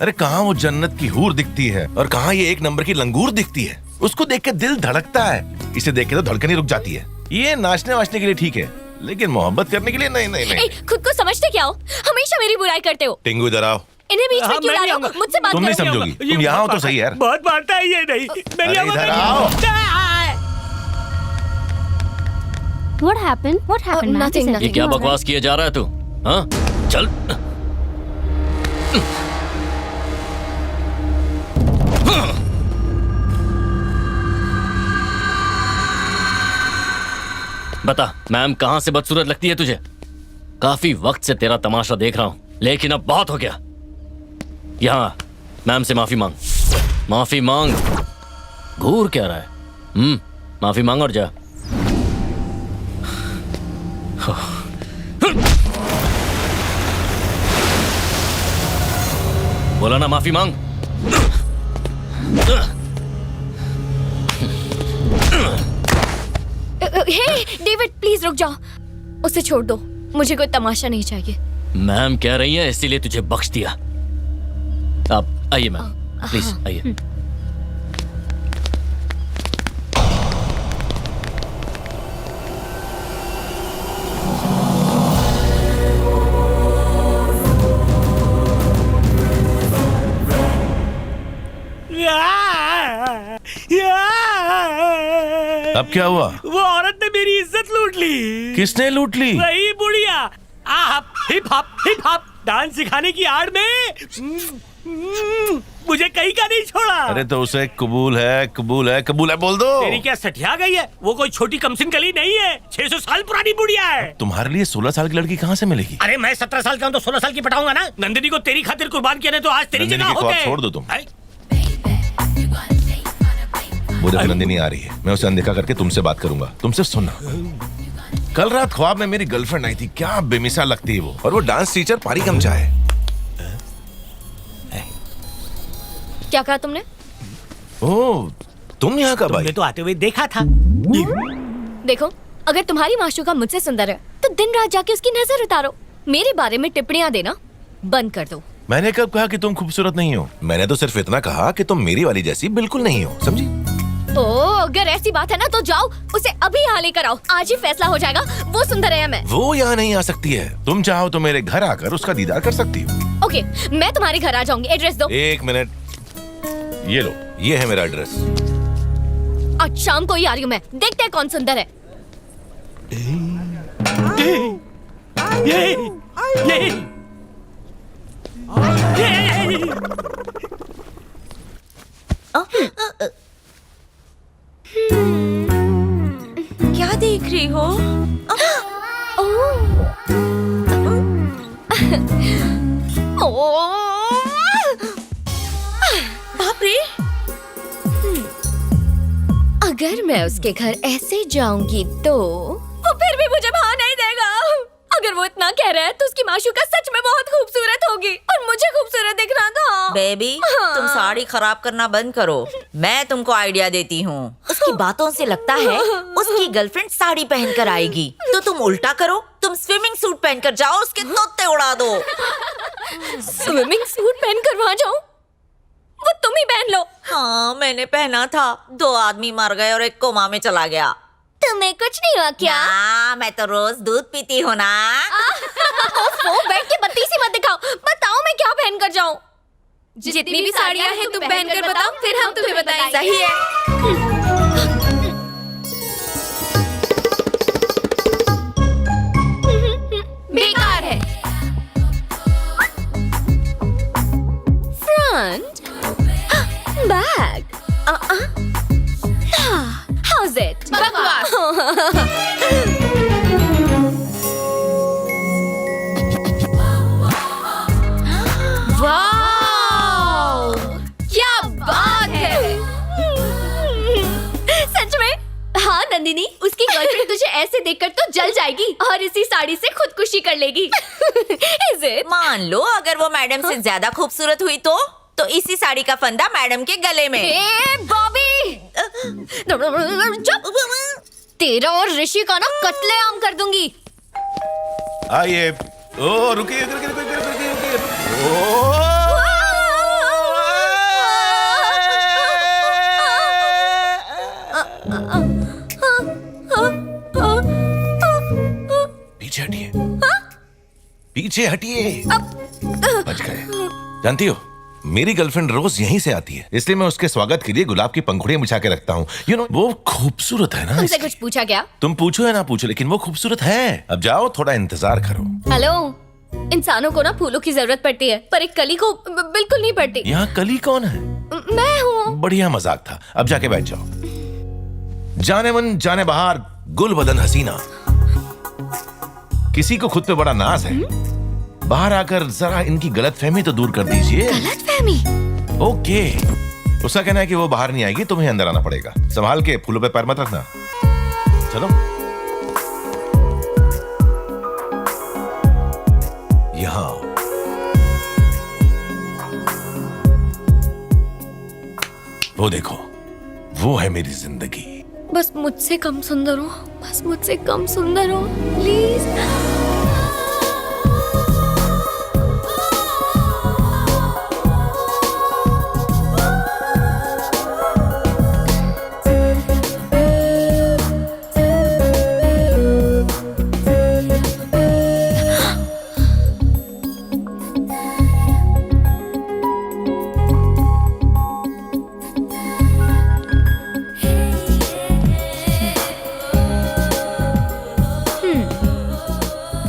अरे कहाँ वो जन्नत की हूर दिखती है और कहाँ ये एक नंबर की लंगूर दिखती है। उसको देख के दिल धड़कता है, इसे देख के तो धड़कन ही रुक जाती है। ये नाचने वाचने के लिए ठीक है, लेकिन मोहब्बत करने के लिए नहीं नहीं नहीं। खुद को समझते क्या हो? हमेशा मेरी बुराई करते हो। टिंगू इधर आओ। इन्हें बीच में क्यों ला रहे हो? मुझसे बात तुम नहीं करो। समझोगी, तुम यहाँ हो तो सही यार। बहुत मारता है ये नहीं। अरे इधर आओ। What happened? What happened? ma'am? nothing, Is ये everything क्या all right? बकवास किए जा रहा है तू? हाँ चल। बता मैम कहाँ से बदसूरत लगती है तुझे? काफी वक्त से तेरा तमाशा देख रहा हूं, लेकिन अब बहुत हो गया। यहाँ मैम से माफी मांग। माफी मांग। घूर क्या रहा है? माफी मांग और जा। बोला ना माफी मांग। हे डेविड प्लीज रुक जाओ, उसे छोड़ दो, मुझे कोई तमाशा नहीं चाहिए। मैम कह रही है इसीलिए तुझे बख्श दिया। आप आइए मैम, प्लीज आइए। अब क्या हुआ? वो औरत ने मेरी इज्जत लूट ली। किसने लूट ली? वही बुढ़िया। हिप हॉप डांस सिखाने की आड़ में मुझे कहीं का नहीं छोड़ा। अरे तो उसे कबूल है बोल दो। तेरी क्या सठिया गई है? वो कोई छोटी कमसिन कली नहीं है, 600 साल पुरानी बुढ़िया है। तुम्हारे लिए 16 साल की लड़की कहाँ से मिलेगी? अरे मैं 17 साल का हूँ तो 16 साल की पटाऊंगा ना। नंदिनी को तेरी खातिर कुर्बान किया तो आज तेरी जगह होते। छोड़ दो तुम। वो देखो नंदिनी आ रही है, मैं उसे अनदेखा करके तुमसे बात करूंगा। तुम सिर्फ सुनना। कल रात ख्वाब में मेरी गर्लफ्रेंड आई थी, क्या बेमिसाल लगती है वो, और वो डांस टीचर पारी गमजा है। क्या कहा तुमने? ओह तुम यहाँ कब आई? तुमने तो आते हुए देखा था। देखो अगर तुम्हारी माशूका मुझसे सुंदर है तो दिन रात जाके उसकी नजर उतारो। मेरे बारे में टिप्पणियां देना बंद कर दो। मैंने कब कहा कि तुम खूबसूरत नहीं हो? मैंने तो सिर्फ इतना कहा कि तुम मेरी वाली जैसी बिल्कुल नहीं हो, समझी? अगर ऐसी बात है ना तो जाओ उसे अभी यहाँ लेकर आओ। आज ही फैसला हो जाएगा वो सुंदर है या मैं। वो यहाँ नहीं आ सकती है। तुम चाहो तो मेरे घर आकर उसका दीदार कर सकती हो। ओके मैं तुम्हारे घर आ जाऊंगी। एड्रेस दो। एक मिनट, ये लो, ये है मेरा एड्रेस। आज शाम को ही आ रही हूँ मैं, देखते हैं कौन सुंदर है। क्या देख रही हो? बाप रे! अगर मैं उसके घर ऐसे जाऊंगी तो वो फिर भी मुझे भाव नहीं माशूका सच में बहुत खूबसूरत होगी और मुझे खूबसूरत दिख रहा था। बेबी तुम साड़ी खराब करना बंद करो, मैं तुमको आइडिया देती हूँ। उसकी बातों से लगता है उसकी गर्लफ्रेंड साड़ी पहनकर आएगी, तो तुम उल्टा करो, तुम स्विमिंग सूट पहनकर जाओ, उसके तोते उड़ा दो। स्विमिंग सूट पहनकर वहाँ जाऊँ? वो तुम ही पहन लो। हाँ मैंने पहना था, 2 आदमी मर गए और एक कोमा में चला गया। तुम्हें कुछ नहीं हुआ क्या? मैं तो रोज दूध पीती हूँ ना। बैठ के बत्तीसी मत दिखाओ, बताओ मैं क्या पहन कर जाऊँ? जितनी भी साड़ियाँ हैं तुम पहन कर बताओ, फिर हम तुम्हें बताएंगे। सही है। बेकार है। Front, back, house it? बकवास। वाओ, क्या बात है। सच में? हाँ नंदिनी, उसकी गर्लफ्रेंड तुझे ऐसे देखकर तो जल जाएगी और इसी साड़ी से खुदकुशी कर लेगी। Is it? मान लो अगर वो मैडम से ज्यादा खूबसूरत हुई तो इसी साड़ी का फंदा मैडम के गले में। बॉबी, तेरा और ऋषि का ना कत्लेआम कर दूंगी। आइए। ओ रुकिए रुकिए रुकिए रुकिए रुकिए। पीछे हटिए, पीछे हटिए। बच गए। जानती हो मेरी गर्लफ्रेंड रोज यहीं से आती है, इसलिए मैं उसके स्वागत के लिए गुलाब की पंखुड़ियां बिछा के रखता हूँ। यू नो वो खूबसूरत है ना। तुमसे कुछ पूछा क्या? तुम पूछो या ना पूछो, लेकिन वो खूबसूरत है। अब जाओ, थोड़ा इंतजार करो। हेलो, इंसानों को ना फूलों की जरूरत पड़ती है, पर एक कली को बिल्कुल नहीं पड़ती। यहाँ कली कौन है? मैं हूँ। बढ़िया मजाक था, अब जाके बैठ जाओ। जाने मन जाने बहार, गुल बदन हसीना। किसी को खुद पे बड़ा नाज है, बाहर आकर जरा इनकी गलतफहमी तो दूर कर दीजिए। गलतफहमी? ओके, उसका कहना है कि वो बाहर नहीं आएगी, तुम्हें अंदर आना पड़ेगा। संभाल के, फूलों पे पैर मत रखना। चलो। यहाँ वो देखो, वो है मेरी जिंदगी। बस मुझसे कम सुंदर हो, बस मुझसे कम सुंदर हो, प्लीज।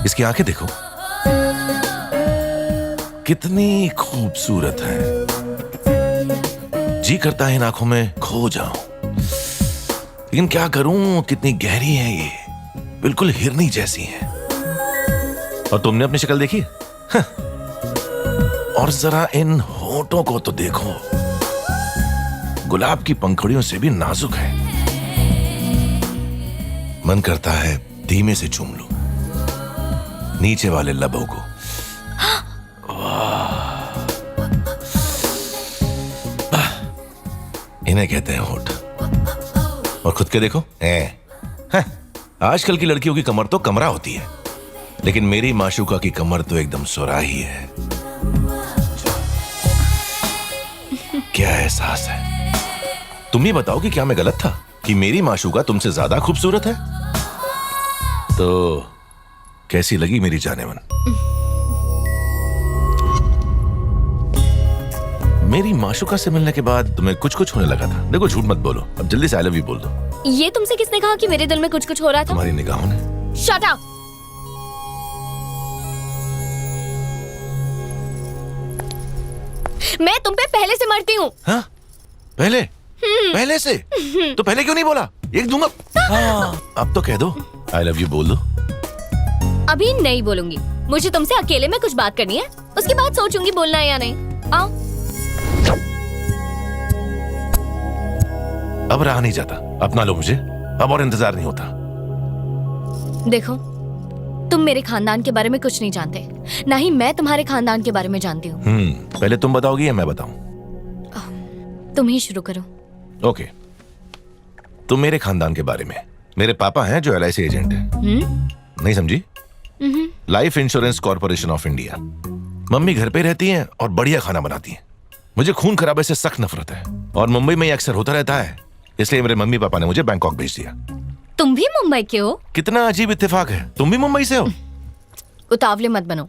इसकी आंखें देखो, कितनी खूबसूरत है। जी करता है इन आंखों में खो जाऊं, लेकिन क्या करूं, कितनी गहरी है ये, बिल्कुल हिरनी जैसी है। और तुमने अपनी शक्ल देखी? और जरा इन होठों को तो देखो, गुलाब की पंखुड़ियों से भी नाजुक है। मन करता है धीमे से चूम लूं नीचे वाले लबों को। इन्हें कहते हैं होठ। और खुद के देखो, आजकल की लड़कियों की कमर तो कमरा होती है, लेकिन मेरी माशूका की कमर तो एकदम सुराही है। क्या एहसास है? तुम ही बताओ कि क्या मैं गलत था कि मेरी माशूका तुमसे ज्यादा खूबसूरत है? तो कैसी लगी मेरी जानेमन? मेरी माशूका से मिलने के बाद तुम्हें कुछ कुछ होने लगा था। देखो झूठ मत बोलो, अब जल्दी से आई लव यू बोल दो। ये तुमसे किसने कहा कि मेरे दिल में कुछ कुछ हो रहा था? तुम्हारी निगाहों ने। Shut up. मैं तुम पे पहले से मरती हूँ। हाँ? पहले? पहले से? तो पहले क्यों नहीं बोला? एक दूंगा। अब तो कह दो, आई लव यू बोल दो। अभी नहीं बोलूंगी, मुझे तुमसे अकेले में कुछ बात करनी है, उसके बाद सोचूंगी बोलना है या नहीं। आओ। अब रहा नहीं जाता, अपना लो मुझे, अब और इंतजार नहीं होता। देखो, तुम मेरे खानदान के बारे में कुछ नहीं जानते, ना ही मैं तुम्हारे खानदान के बारे में जानती हूँ। पहले तुम बताओगी या मैं बताऊं? तुम ही शुरू करो। ओके, तुम मेरे खानदान के बारे में। मेरे पापा हैं जो LIC एजेंट है। नहीं समझी? Life insurance corporation of India. Mummy घर पे रहती हैं और बढ़िया खाना बनाती हैं। मुझे खून खराबे से सख्त नफरत है और मुंबई में ये अक्सर होता रहता है, इसलिए मेरे मम्मी पापा ने मुझे बैंकॉक भेज दिया। तुम भी मुंबई के हो? कितना अजीब इत्तेफाक है, तुम भी मुंबई से हो। उतावले मत बनो।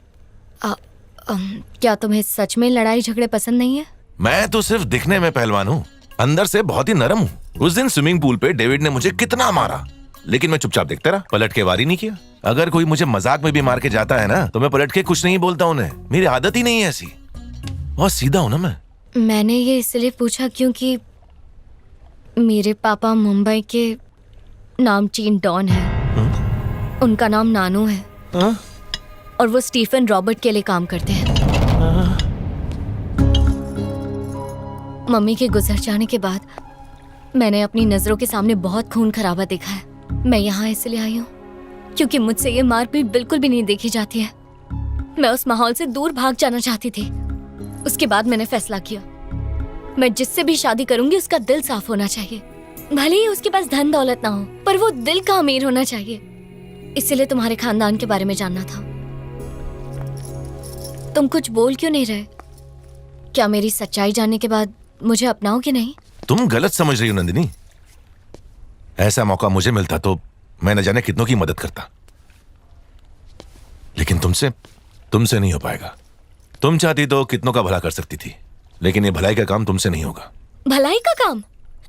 क्या तुम्हें सच में लड़ाई झगड़े पसंद नहीं है? मैं तो सिर्फ दिखने में पहलवान हूँ, अंदर से बहुत ही नरम हूँ। उस दिन स्विमिंग पूल पे डेविड ने मुझे कितना मारा, लेकिन मैं चुपचाप देखता रहा, पलट के वार ही नहीं किया। अगर कोई मुझे मजाक में भी मार के जाता है ना, तो मैं पलट के कुछ नहीं बोलता उन्हें। मेरी आदत ही नहीं है ऐसी, बहुत सीधा हूं ना मैं। मैंने ये इसलिए पूछा क्योंकि मेरे पापा मुंबई के नामचीन डॉन है। उनका नाम नानू है और वो स्टीफन रॉबर्ट के लिए काम करते हैं। मम्मी के गुजर जाने के बाद मैंने अपनी नजरों के सामने बहुत खून खराबा देखा है। मैं यहाँ इसलिए आई हूँ क्योंकि मुझसे ये मारपीट बिल्कुल भी नहीं देखी जाती है। मैं उस माहौल से दूर भाग जाना चाहती थी। उसके बाद मैंने फैसला किया, मैं जिससे भी शादी करूंगी उसका दिल साफ होना चाहिए। भले ही उसके पास धन दौलत ना हो, पर वो दिल का अमीर होना चाहिए। इसलिए तुम्हारे खानदान के बारे में जानना था। तुम कुछ बोल क्यों नहीं रहे? क्या मेरी सच्चाई जानने के बाद मुझे अपनाओगे नहीं? तुम गलत समझ रही हो नंदिनी। ऐसा मौका मुझे मिलता तो मैं न जाने कितनों की मदद करता, लेकिन तुमसे नहीं हो पाएगा। तुम चाहती तो कितनों का भला कर सकती थी, लेकिन ये भलाई का काम तुमसे नहीं होगा। भलाई का काम?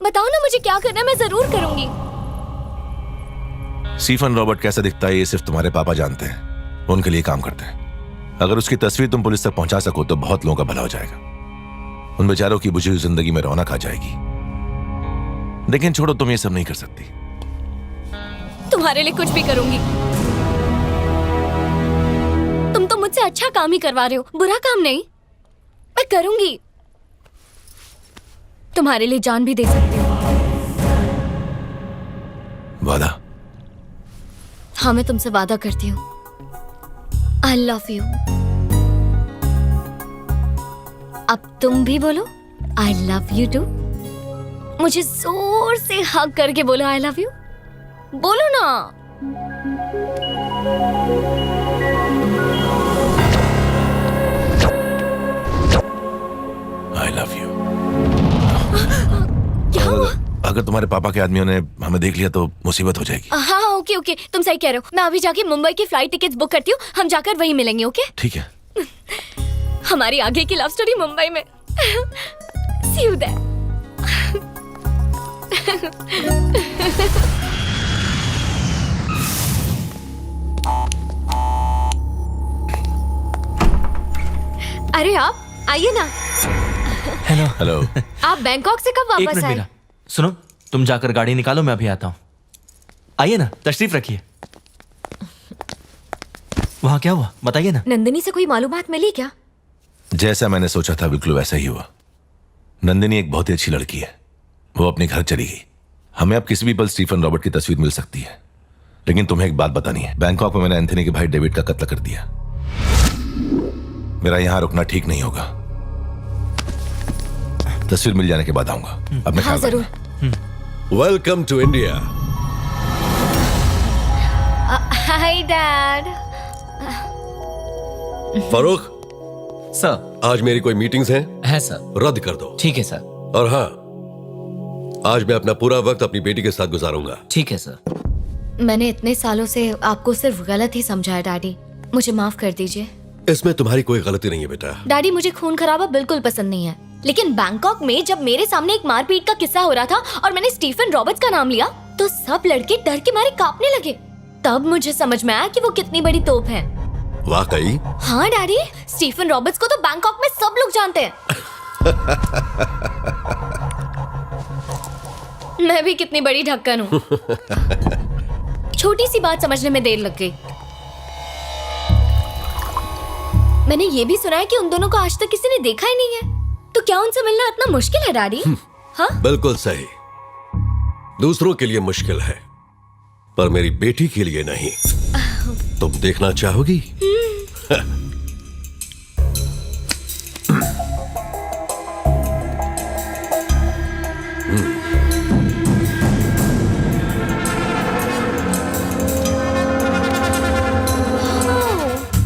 बताओ ना मुझे क्या करना है, मैं जरूर करूंगी। स्टीफन रॉबर्ट कैसा दिखता है ये सिर्फ तुम्हारे पापा जानते हैं, उनके लिए काम करते हैं। अगर उसकी तस्वीर तुम पुलिस तक पहुंचा सको तो बहुत लोगों का भला हो जाएगा। उन बेचारों की बुझी हुई जिंदगी में रौनक आ जाएगी। लेकिन छोड़ो, तुम ये सब नहीं कर सकती। तुम्हारे लिए कुछ भी करूंगी। तुम तो मुझसे अच्छा काम ही करवा रहे हो, बुरा काम नहीं। मैं करूंगी, तुम्हारे लिए जान भी दे सकती हूँ। वादा? हाँ, मैं तुमसे वादा करती हूँ। I love you. अब तुम भी बोलो आई लव यू टू। मुझे जोर से हग करके बोलो आई लव यू। बोलो ना। I love you. अगर तुम्हारे पापा के आदमियों ने हमें देख लिया तो मुसीबत हो जाएगी। हाँ, ओके ओके, तुम सही कह रहे हो। मैं अभी जाके मुंबई की फ्लाइट टिकट्स बुक करती हूँ, हम जाकर वहीं मिलेंगे। ओके ठीक है। हमारी आगे की लव स्टोरी मुंबई में। See you there. अरे आप आइए ना। हेलो। हेलो। आप बैंकॉक से कब एक वापस मिनट आए? मेरा सुनो, तुम जाकर गाड़ी निकालो, मैं अभी आता हूँ। आइए ना, तशरीफ रखिए। वहाँ क्या हुआ बताइए ना। नंदिनी से कोई मालूमात मिली क्या? जैसा मैंने सोचा था बिल्कुल वैसा ही हुआ। नंदिनी एक बहुत ही अच्छी लड़की है, वो अपने घर चली गई। हमें अब किसी भी पल स्टीफन रॉबर्ट की तस्वीर मिल सकती है, लेकिन तुम्हें एक बात बतानी है। बैंकॉक में मैंने एंथनी के भाई डेविड का कत्ल कर दिया। मेरा यहां रुकना ठीक नहीं होगा। तस्वीर मिल जाने के बाद आऊंगा। अब मैं ख्याल जरूर। Welcome to India. Hi dad. Farooq sir, आज मेरी कोई मीटिंग्स हैं? है सर। रद्द कर दो। ठीक है सर। और हाँ, आज मैं अपना पूरा वक्त अपनी बेटी के साथ गुजारूंगा। ठीक है सर। मैंने इतने सालों से आपको सिर्फ गलत ही समझा है डैडी, मुझे माफ कर दीजिए। इसमें तुम्हारी कोई गलती नहीं है बेटा। डैडी, मुझे खून खराबा बिल्कुल पसंद नहीं है, लेकिन बैंकॉक में जब मेरे सामने एक मारपीट का किस्सा हो रहा था और मैंने स्टीफन रॉबर्ट्स का नाम लिया तो सब लड़के डर के मारे कांपने लगे। तब मुझे समझ में आया कि वो कितनी बड़ी तोप है। वाकई? हाँ डैडी, स्टीफन रॉबर्ट्स को तो बैंकॉक में सब लोग जानते हैं। मैं भी कितनी बड़ी ढक्कन हूँ। छोटी सी बात समझने में देर लग गई। मैंने ये भी सुना है कि उन दोनों को आज तक किसी ने देखा ही नहीं है, तो क्या उनसे मिलना इतना मुश्किल है डैडी? हाँ बिल्कुल सही। दूसरों के लिए मुश्किल है, पर मेरी बेटी के लिए नहीं। तुम देखना चाहोगी?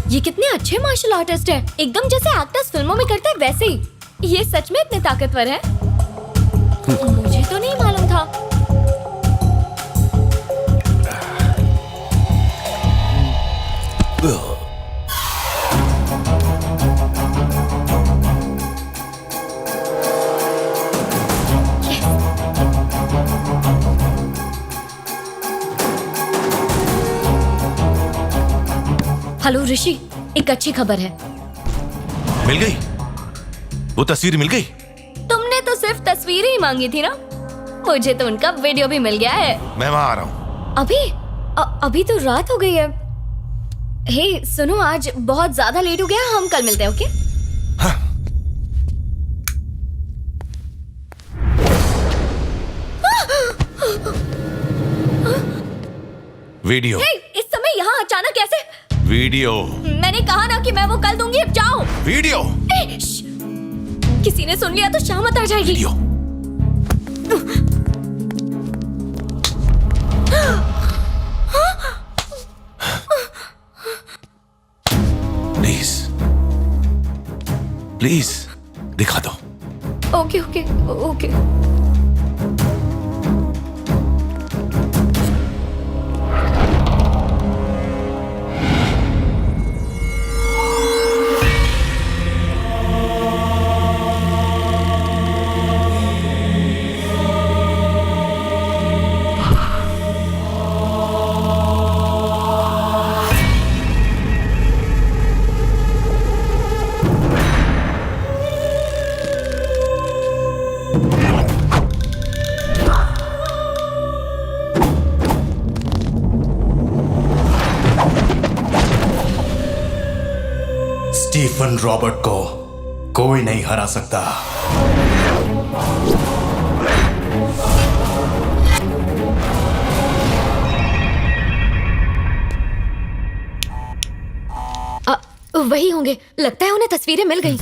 ये कितने अच्छे मार्शल आर्टिस्ट हैं, एकदम जैसे एक्टर्स फिल्मों में करते हैं वैसे ही। ये सच में इतने ताकतवर हैं? मुझे तो नहीं मालूम था। हेलो ऋषि, एक अच्छी खबर है। मिल गई? वो तस्वीर मिल गई? तुमने तो सिर्फ तस्वीरें ही मांगी थी ना, मुझे तो उनका वीडियो भी मिल गया है। मैं वहां आ रहा हूँ। अभी तो रात हो गई है। हे सुनो, आज बहुत ज्यादा लेट हो गया, हम कल मिलते हैं, ओके? वीडियो। हे, इस समय यहाँ अचानक कैसे? वीडियो। मैंने कहा ना कि मैं वो कल दूंगी, अब जाओ। वीडियो। किसी ने सुन लिया तो शामत आ जाएगी। वीडियो। प्लीज प्लीज दिखा दो। Okay okay okay. Stephen Robert को कोई नहीं हरा सकता। वही होंगे, लगता है उन्हें तस्वीरें मिल गई।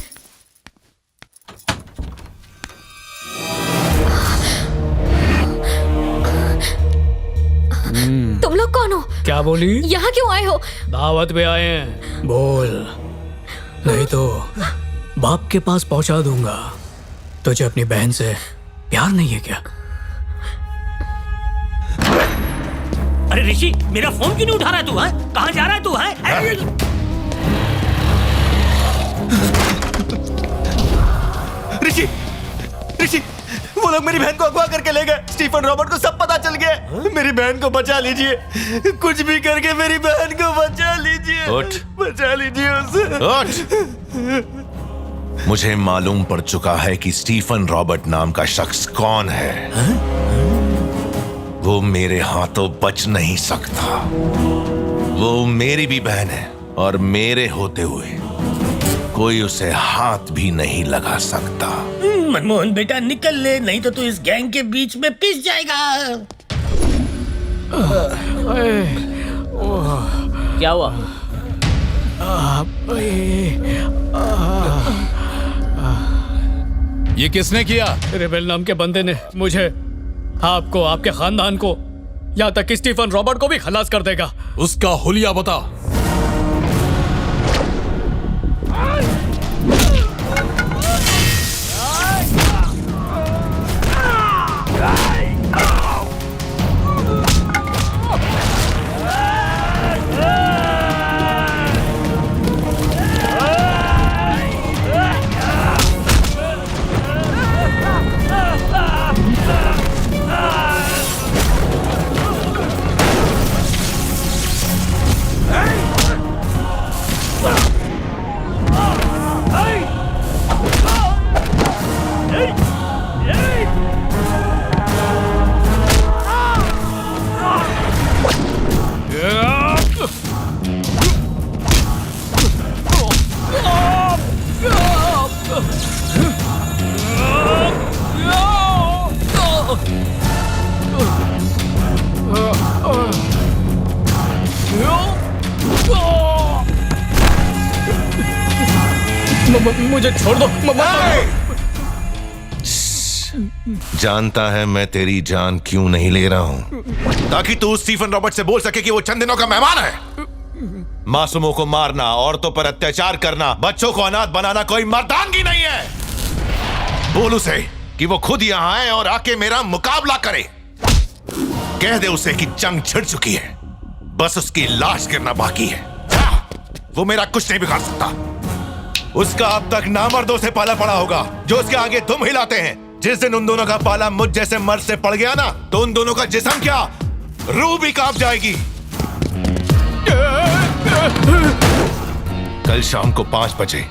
तुम लोग कौन हो? क्या बोली? यहाँ क्यों आए हो? दावत पे आए हैं। बोल, नहीं तो बाप के पास पहुंचा दूंगा। तुझे अपनी बहन से प्यार नहीं है क्या? अरे ऋषि, मेरा फोन क्यों नहीं उठा रहा है तू? है कहाँ जा रहा है तू? है ऋषि, ऋषि, वो लोग मेरी बहन को अगवा करके ले गए। स्टीफन रॉबर्ट को सब पता चल गया। मेरी बहन को बचा लीजिए, कुछ भी करके मेरी बहन को बचा लीजिए। उठ। बचा लीजिए उसे। उठ। मुझे मालूम पड़ चुका है कि स्टीफन रॉबर्ट नाम का शख्स कौन है। वो मेरे हाथों बच नहीं सकता। वो मेरी भी बहन है और मेरे होते हुए कोई उसे हाथ भी नहीं लगा सकता। मनमोहन बेटा, निकल ले, नहीं तो तू इस गैंग के बीच में पिस जाएगा। क्या हुआ? ये किसने किया? रेबेल नाम के बंदे ने मुझे, आपको, आपके खानदान को, यहाँ तक कि स्टीफन रॉबर्ट को भी खलास कर देगा। उसका हुलिया बता। मुझे छोड़ दो। जानता है मैं तेरी जान क्यों नहीं ले रहा हूं, ताकि तू स्टीफन रॉबर्ट से बोल सके कि वो चंद दिनों का मेहमान है। मासूमों को मारना, औरतों पर अत्याचार करना, बच्चों को अनाथ बनाना कोई मर्दानगी नहीं है। बोल उसे कि वो खुद यहां आए और आके मेरा मुकाबला करे। कह दे उसे कि जंग छिड़ चुकी है, बस उसकी लाश गिरना बाकी है। वो मेरा कुछ नहीं बिगाड़ सकता। उसका अब तक नामर्दों से पाला पड़ा होगा जो उसके आगे तुम हिलाते हैं। जिस दिन उन दोनों का पाला मुझ जैसे मर्द से पड़ गया ना, तो उन दोनों का जिस्म क्या, रूह भी कांप जाएगी। कल शाम को 5 बजे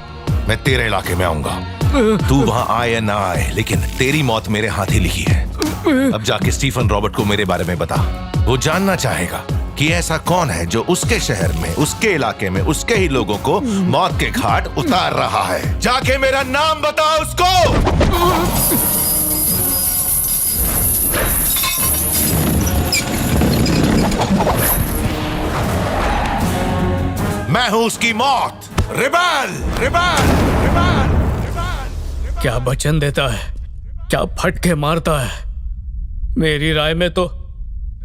मैं तेरे इलाके में आऊंगा। तू वहां आए या ना आए, लेकिन तेरी मौत मेरे हाथ ही लिखी है। अब जाके स्टीफन रॉबर्ट को मेरे बारे में बता। वो जानना चाहेगा कि ऐसा कौन है जो उसके शहर में, उसके इलाके में, उसके ही लोगों को मौत के घाट उतार रहा है। जाके मेरा नाम बता उसको। मैं हूं उसकी मौत। Rebel, rebel, rebel, rebel. क्या वचन देता है, क्या फटके मारता है। मेरी राय में तो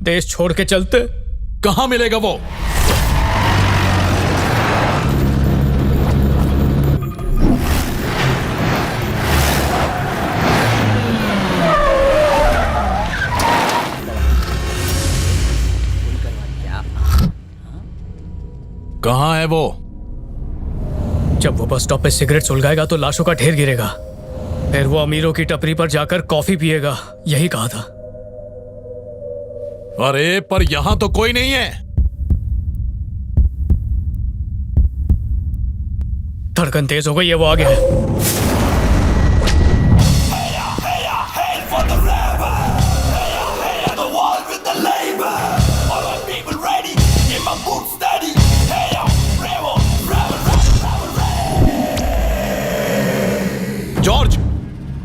देश छोड़ के चलते। कहां मिलेगा वो? कहां है वो? जब वो बस स्टॉप पे सिगरेट सुलगाएगा तो लाशों का ढेर गिरेगा। फिर वो अमीरों की टपरी पर जाकर कॉफी पिएगा, यही कहा था। अरे पर यहां तो कोई नहीं है। धड़कन तेज हो गई है, वो आ गया है। जॉर्ज,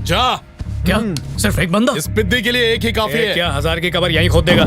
जा। क्या सिर्फ एक बंदा? इस पिद्दी के लिए एक ही काफी है। क्या 1000 की कबर यहीं खोद देगा?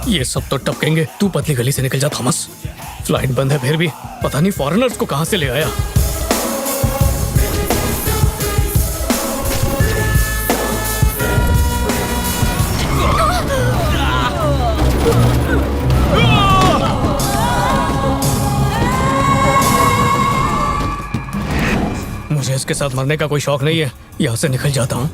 ये सब तो टपकेंगे। तू पतली गली से निकल जा थॉमस। फ्लाइट बंद है, फिर भी पता नहीं फॉरेनर्स को कहां से ले आया। मुझे इसके साथ मरने का कोई शौक नहीं है। यहां से निकल जाता हूं।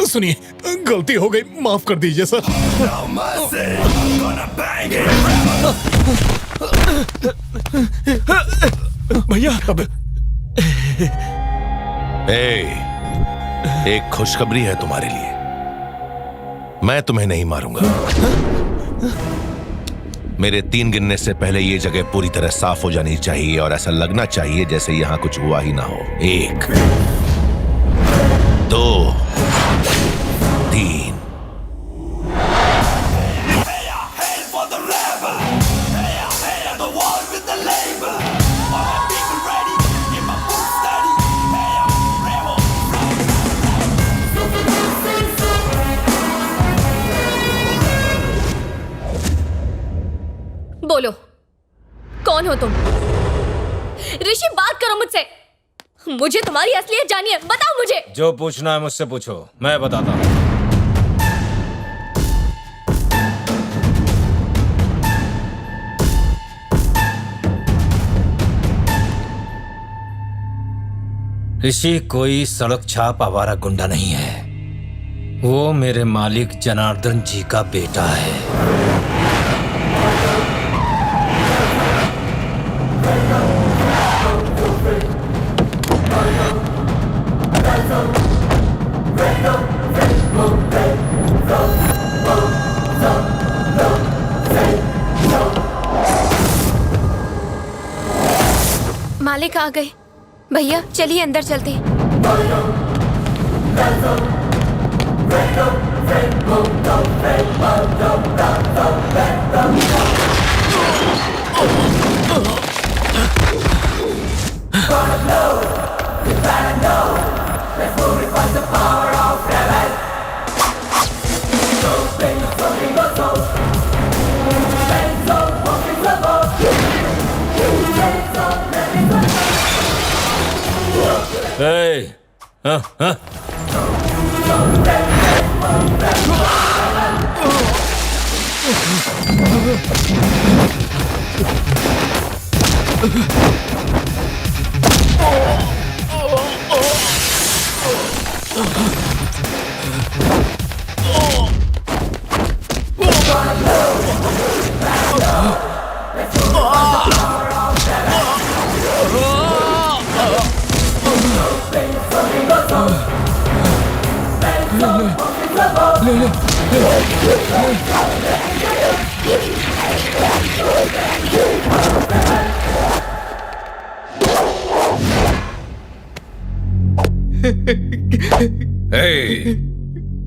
सुनिए, गलती हो गई, माफ कर दीजिए सर। भैया एक खुशखबरी है तुम्हारे लिए। मैं तुम्हें नहीं मारूंगा। मेरे 3 गिनने से पहले ये जगह पूरी तरह साफ हो जानी चाहिए और ऐसा लगना चाहिए जैसे यहां कुछ हुआ ही ना हो। 1 2 3। बोलो, कौन हो तुम? ऋषि, बात करो मुझसे। मुझे तुम्हारी असलियत जाननी है, बताओ मुझे। जो पूछना है मुझसे पूछो, मैं बताता हूँ। ऋषि कोई सड़क छाप आवारा गुंडा नहीं है, वो मेरे मालिक जनार्दन जी का बेटा है। मालिक आ गए। भैया चलिए अंदर चलते हैं। Hey!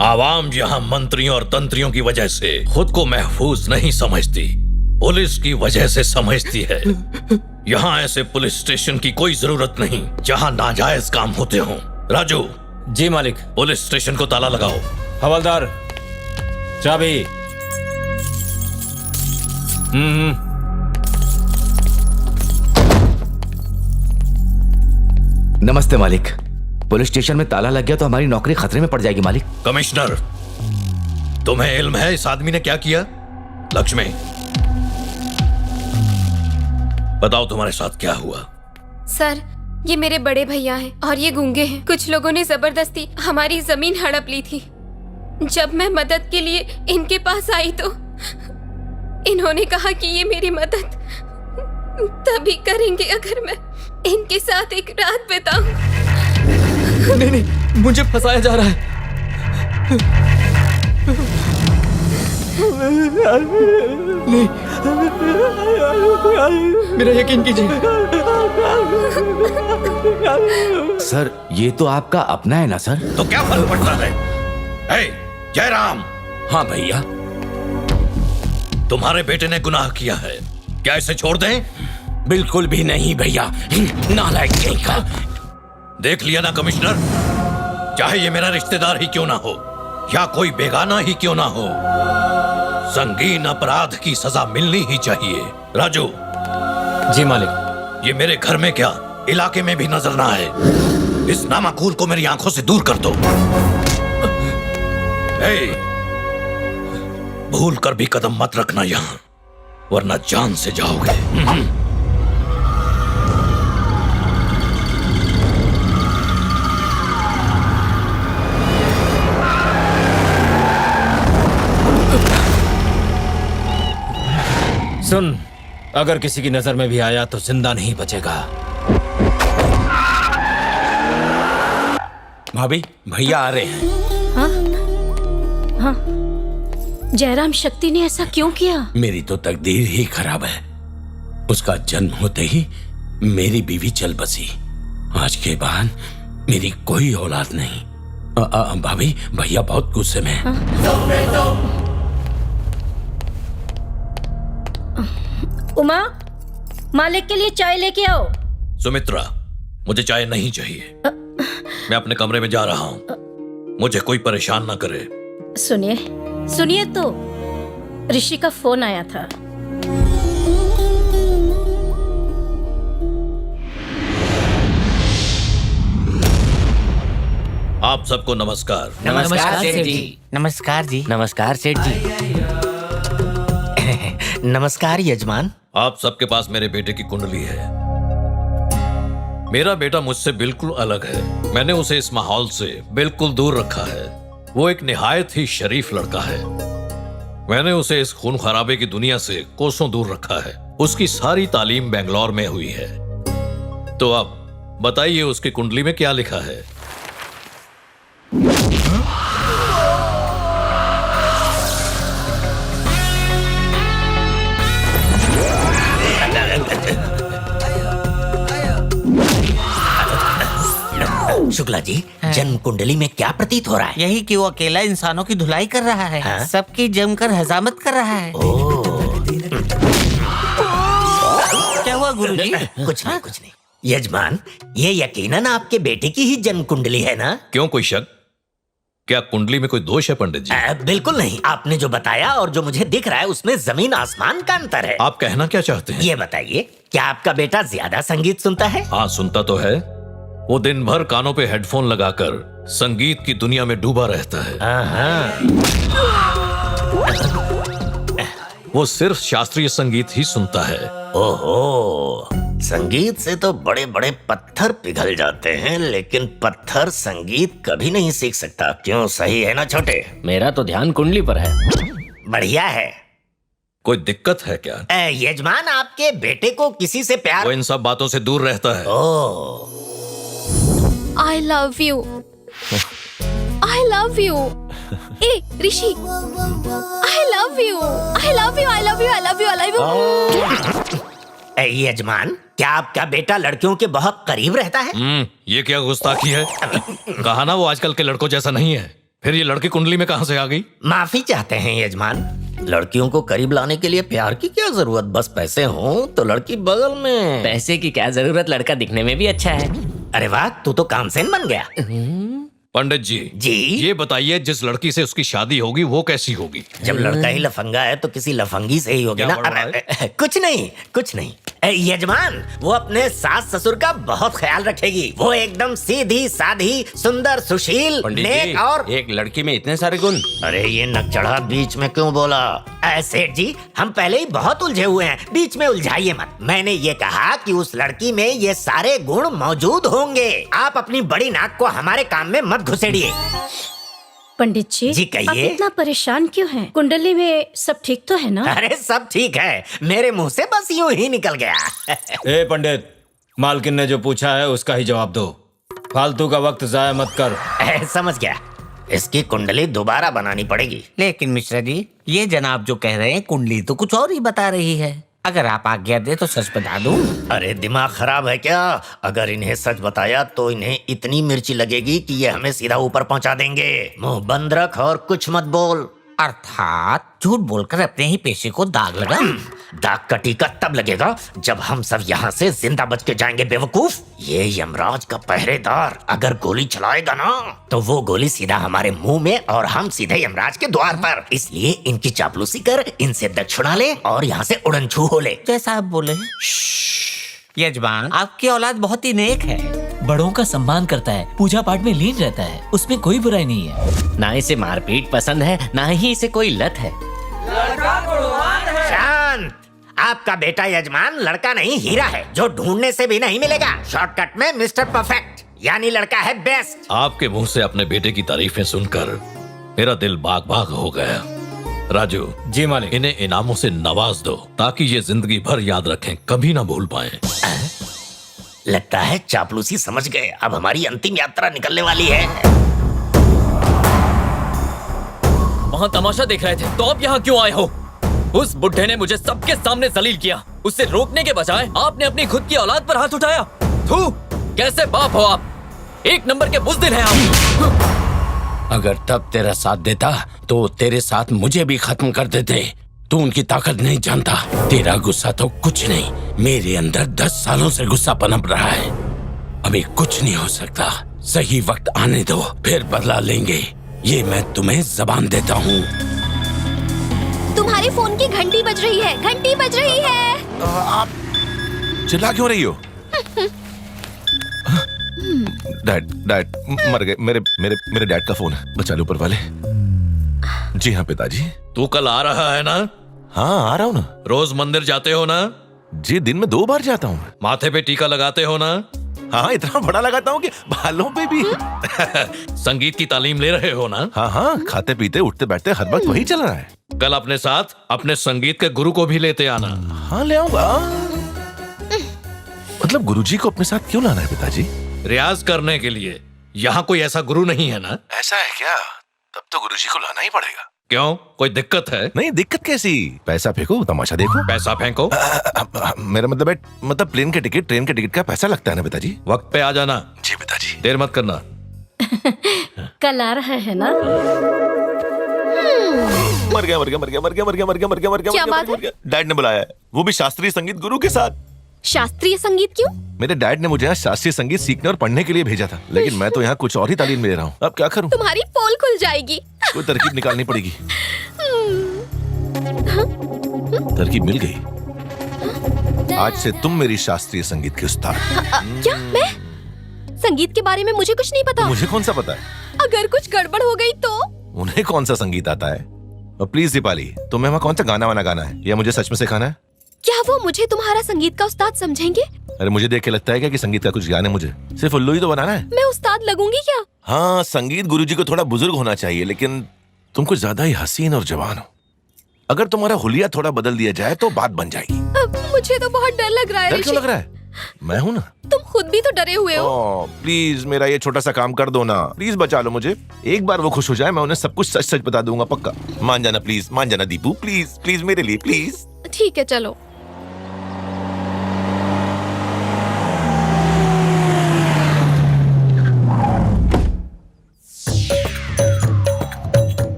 आवाम यहाँ मंत्रियों और तंत्रियों की वजह से खुद को महफूज नहीं समझती, पुलिस की वजह से समझती है। यहाँ ऐसे पुलिस स्टेशन की कोई जरूरत नहीं जहाँ नाजायज काम होते हों। राजू। जी मालिक। पुलिस स्टेशन को ताला लगाओ। हवलदार, चाबी। नमस्ते मालिक। पुलिस स्टेशन में ताला लग गया तो हमारी नौकरी खतरे में पड़ जाएगी मालिक। कमिश्नर, तुम्हें इल्म है इस आदमी ने क्या किया? लक्ष्मी, बताओ तुम्हारे साथ क्या हुआ? सर, ये मेरे बड़े भैया हैं और ये गूंगे हैं। कुछ लोगों ने जबरदस्ती हमारी जमीन हड़प ली थी। जब मैं मदद के लिए इनके पास आई तो इन्होंने कहा कि ये मेरी मदद तभी करेंगे अगर मैं इनके साथ एक रात बिताऊं। नहीं नहीं, मुझे फंसाया जा रहा है। नहीं, मेरा यकीन कीजिए। सर, ये तो आपका अपना है ना सर? तो क्या फर्क पड़ता है? जयराम। हाँ भैया। तुम्हारे बेटे ने गुनाह किया है, क्या इसे छोड़ दें? बिल्कुल भी नहीं भैया, नालायक कहीं का। देख लिया ना कमिश्नर, चाहे ये मेरा रिश्तेदार ही क्यों ना हो या कोई बेगाना ही क्यों ना हो, संगीन अपराध की सजा मिलनी ही चाहिए। राजू। जी मालिक। ये मेरे घर में क्या इलाके में भी नजर ना आए। इस नामाकूल को मेरी आंखों से दूर कर दो। भूल कर भी कदम मत रखना यहाँ, वरना जान से जाओगे। सुन, अगर किसी की नजर में भी आया तो जिंदा नहीं बचेगा। भाभी, भैया आ रहे हैं। हाँ? हाँ? जयराम, शक्ति ने ऐसा क्यों किया? मेरी तो तकदीर ही खराब है। उसका जन्म होते ही मेरी बीवी चल बसी। आज के बाद मेरी कोई औलाद नहीं। भाभी, भैया बहुत गुस्से में हैं। उमा, मालिक के लिए चाय लेके आओ। सुमित्रा, मुझे चाय नहीं चाहिए। मैं अपने कमरे में जा रहा हूँ, मुझे कोई परेशान ना करे। सुनिए, सुनिए तो, ऋषि का फोन आया था। आप सबको नमस्कार। नमस्कार सेठ जी। नमस्कार जी। नमस्कार सेठ जी। नमस्कार यजमान। आप सबके पास मेरे बेटे की कुंडली है। मेरा बेटा मुझसे बिल्कुल अलग है। मैंने उसे इस माहौल से बिल्कुल दूर रखा है। वो एक निहायत ही शरीफ लड़का है। मैंने उसे इस खून खराबे की दुनिया से कोसों दूर रखा है। उसकी सारी तालीम बेंगलोर में हुई है। तो अब बताइए उसकी कुंडली में क्या लिखा है? शुक्ला जी, जन्म कुंडली में क्या प्रतीत हो रहा है? यही कि वो अकेला इंसानों की धुलाई कर रहा है। हाँ? सबकी जमकर हजामत कर रहा है। क्या हुआ गुरुजी? कुछ नहीं। यजमान, ये यकीनन आपके बेटे की ही जन्म कुंडली है ना? क्यों, कोई शक? क्या कुंडली में कोई दोष है पंडित जी? बिल्कुल नहीं। आपने जो बताया और जो मुझे दिख रहा है उसमें जमीन आसमान का अंतर है। आप कहना क्या चाहते हैं? ये बताइए, क्या आपका बेटा ज्यादा संगीत सुनता है? हाँ, सुनता तो है। वो दिन भर कानों पे हेडफोन लगाकर संगीत की दुनिया में डूबा रहता है। वो सिर्फ शास्त्रीय संगीत ही सुनता है। ओहो, संगीत से तो बड़े बड़े पत्थर पिघल जाते हैं, लेकिन पत्थर संगीत कभी नहीं सीख सकता। क्यों, सही है ना छोटे? मेरा तो ध्यान कुंडली पर है। बढ़िया है। कोई दिक्कत है क्या? यजमान, आपके बेटे को किसी से प्यार? वो इन सब बातों से दूर रहता है। I love you. I love you. A Rishi, I love you. I love you. I love you. I love you. I love you. यजमान, क्या आपका बेटा लड़कियों के बहुत करीब रहता है? ये क्या गुस्ताखी है? कहा ना वो आजकल के लड़कों जैसा नहीं है। फिर ये लड़की कुंडली में कहां से आ गई? माफी चाहते हैं यजमान। लड़कियों को करीब लाने के लिए प्यार की क्या जरूरत? बस पैसे हों तो लड़की बगल में। पैसे की क्या जरूरत, लड़का दिखने में भी अच्छा है। अरे वाह, तू तो कामसेन बन गया। पंडित जी, ये बताइए, जिस लड़की से उसकी शादी होगी वो कैसी होगी? जब लड़का ही लफंगा है तो किसी लफंगी से ही होगी ना। कुछ नहीं। यजमान, वो अपने सास ससुर का बहुत ख्याल रखेगी। वो एकदम सीधी साधी, सुंदर, सुशील, नेक और एक लड़की में इतने सारे गुण। अरे ये नकचढ़ा बीच में क्यों बोला? सेठ जी, हम पहले ही बहुत उलझे हुए हैं, बीच में उलझाइए मत। मैंने ये कहा कि उस लड़की में ये सारे गुण मौजूद होंगे। आप अपनी बड़ी नाक को हमारे काम में मत घुसेड़िए। पंडित जी कहिए। आप इतना परेशान क्यों हैं? कुंडली में सब ठीक तो है ना? अरे सब ठीक है, मेरे मुंह से बस यूं ही निकल गया। ए पंडित, मालकिन ने जो पूछा है उसका ही जवाब दो। फालतू का वक्त जाया मत कर। समझ गया। इसकी कुंडली दोबारा बनानी पड़ेगी। लेकिन मिश्रा जी, ये जनाब जो कह रहे हैं कुंडली तो कुछ और ही बता रही है। अगर आप आज्ञा दे तो सच बता दूं। अरे दिमाग खराब है क्या? अगर इन्हें सच बताया तो इन्हें इतनी मिर्ची लगेगी कि ये हमें सीधा ऊपर पहुंचा देंगे। मुंह बंद रख और कुछ मत बोल। अर्थात झूठ बोलकर अपने ही पेशे को दाग लगा। दाग का टीका तब लगेगा जब हम सब यहाँ से जिंदा बच के जाएंगे। बेवकूफ, ये यमराज का पहरेदार अगर गोली चलाएगा ना तो वो गोली सीधा हमारे मुंह में और हम सीधे यमराज के द्वार पर। इसलिए इनकी चापलूसी कर, इनसे दक्षिणा ले और यहाँ से उड़न छू हो ले। जैसा आप बोले। यजमान, आपकी औलाद बहुत ही नेक है, बड़ों का सम्मान करता है, पूजा पाठ में लीन रहता है, उसमें कोई बुराई नहीं है। ना इसे मारपीट पसंद है, ना ही इसे कोई लत है। शांत। आपका बेटा यजमान लड़का नहीं, हीरा है, जो ढूंढने से भी नहीं मिलेगा। शॉर्टकट में मिस्टर परफेक्ट, यानी लड़का है बेस्ट। आपके मुंह से अपने बेटे की तारीफें सुनकर मेरा दिल बाग बाग हो गया। राजू जी मालिक, इन्हें इनामों से नवाज दो ताकि ये जिंदगी भर याद रखें, कभी ना भूल पाए। लगता है चापलूसी समझ गए। अब हमारी अंतिम यात्रा निकलने वाली है। वहाँ तमाशा देख रहे थे तो अब यहाँ क्यों आए हो? उस बुड्ढे ने मुझे सबके सामने जलील किया। उससे रोकने के बजाय आपने अपनी खुद की औलाद पर हाथ उठाया। थू, कैसे बाप हो आप? एक नंबर के बुज़दिल हैं आप। अगर तब तेरा साथ देता तो तेरे साथ मुझे भी खत्म कर देते। तू उनकी ताकत नहीं जानता। तेरा गुस्सा तो कुछ नहीं, मेरे अंदर 10 सालों से गुस्सा पनप रहा है। अभी कुछ नहीं हो सकता। सही वक्त आने दो, फिर बदला लेंगे। ये मैं तुम्हें जबान देता हूँ। तुम्हारे फोन की घंटी बज रही है, घंटी बज रही है। आप चिल्ला क्यों रही हो? डैड डैड मर गए। मेरे मेरे मेरे डैड का फोन है, बचा लो ऊपर वाले। जी हाँ पिताजी। तू कल आ रहा है ना? हाँ आ रहा हूँ ना। रोज मंदिर जाते हो ना? जी दिन में 2 बार जाता हूँ। माथे पे टीका लगाते हो ना? हाँ इतना बड़ा लगाता हूँ कि बालों पे भी। संगीत की तालीम ले रहे हो ना? हाँ हाँ, खाते पीते उठते बैठते हर वक्त वही चल रहा है। कल अपने साथ अपने संगीत के गुरु को भी लेते आना। हाँ ले आऊंगा। मतलब गुरुजी को अपने साथ क्यों लाना है पिताजी? रियाज करने के लिए। यहाँ कोई ऐसा गुरु नहीं है ना? ऐसा है क्या? तब तो गुरुजी को लाना ही पड़ेगा। क्यों, कोई दिक्कत है? नहीं दिक्कत कैसी, पैसा फेंको तमाशा देखो। पैसा फेंको? मेरा मतलब है, मतलब प्लेन के टिकट ट्रेन के टिकट का पैसा लगता है ना पिताजी। वक्त पे आ जाना। जी पिताजी। देर मत करना। कल आ रहा है ना? मर गया मर गया मर गया मर गया मर गया मर गया मर गया मर गया। क्या बात है? डैड ने बुलाया है, वो भी शास्त्रीय संगीत गुरु के साथ। शास्त्रीय संगीत क्यों? मेरे डैड ने मुझे यहाँ शास्त्रीय संगीत सीखने और पढ़ने के लिए भेजा था, लेकिन मैं तो यहाँ कुछ और ही तालीम ले रहा हूँ। अब क्या करूँ? तुम्हारी पोल खुल जाएगी। कोई तरकीब निकालनी पड़ेगी। तरकीब मिल गई। आज से तुम मेरी शास्त्रीय संगीत की उस्ताद। क्या मैं? संगीत के बारे में मुझे कुछ नहीं पता। मुझे कौन सा पता है? अगर कुछ गड़बड़ हो गई तो? उन्हें कौन सा संगीत आता है? और प्लीज दीपाली, तुम्हें वहाँ कौन सा गाना वाना गाना है या मुझे सच में सिखाना है? क्या वो मुझे तुम्हारा संगीत का उस्ताद समझेंगे? अरे मुझे देख के लगता है क्या कि संगीत का कुछ ज्ञान है मुझे? सिर्फ उल्लू ही तो बनाना है। मैं उस्ताद लगूंगी क्या? हाँ, संगीत गुरुजी को थोड़ा बुजुर्ग होना चाहिए, लेकिन तुम कुछ ज्यादा ही हसीन और जवान हो। अगर तुम्हारा हुलिया थोड़ा बदल दिया जाए तो बात बन जाएगी। मुझे तो बहुत डर लग रहा है। डर क्यों लग रहा है? मैं हूँ ना। तुम खुद भी तो डरे हुए हो। प्लीज मेरा ये छोटा सा काम कर दो ना, प्लीज बचा लो मुझे। एक बार वो खुश हो जाए, मैं उन्हें सब कुछ सच सच बता दूंगा, पक्का। मान जाना प्लीज, मान जाना दीपू, प्लीज प्लीज मेरे लिए प्लीज। ठीक है चलो।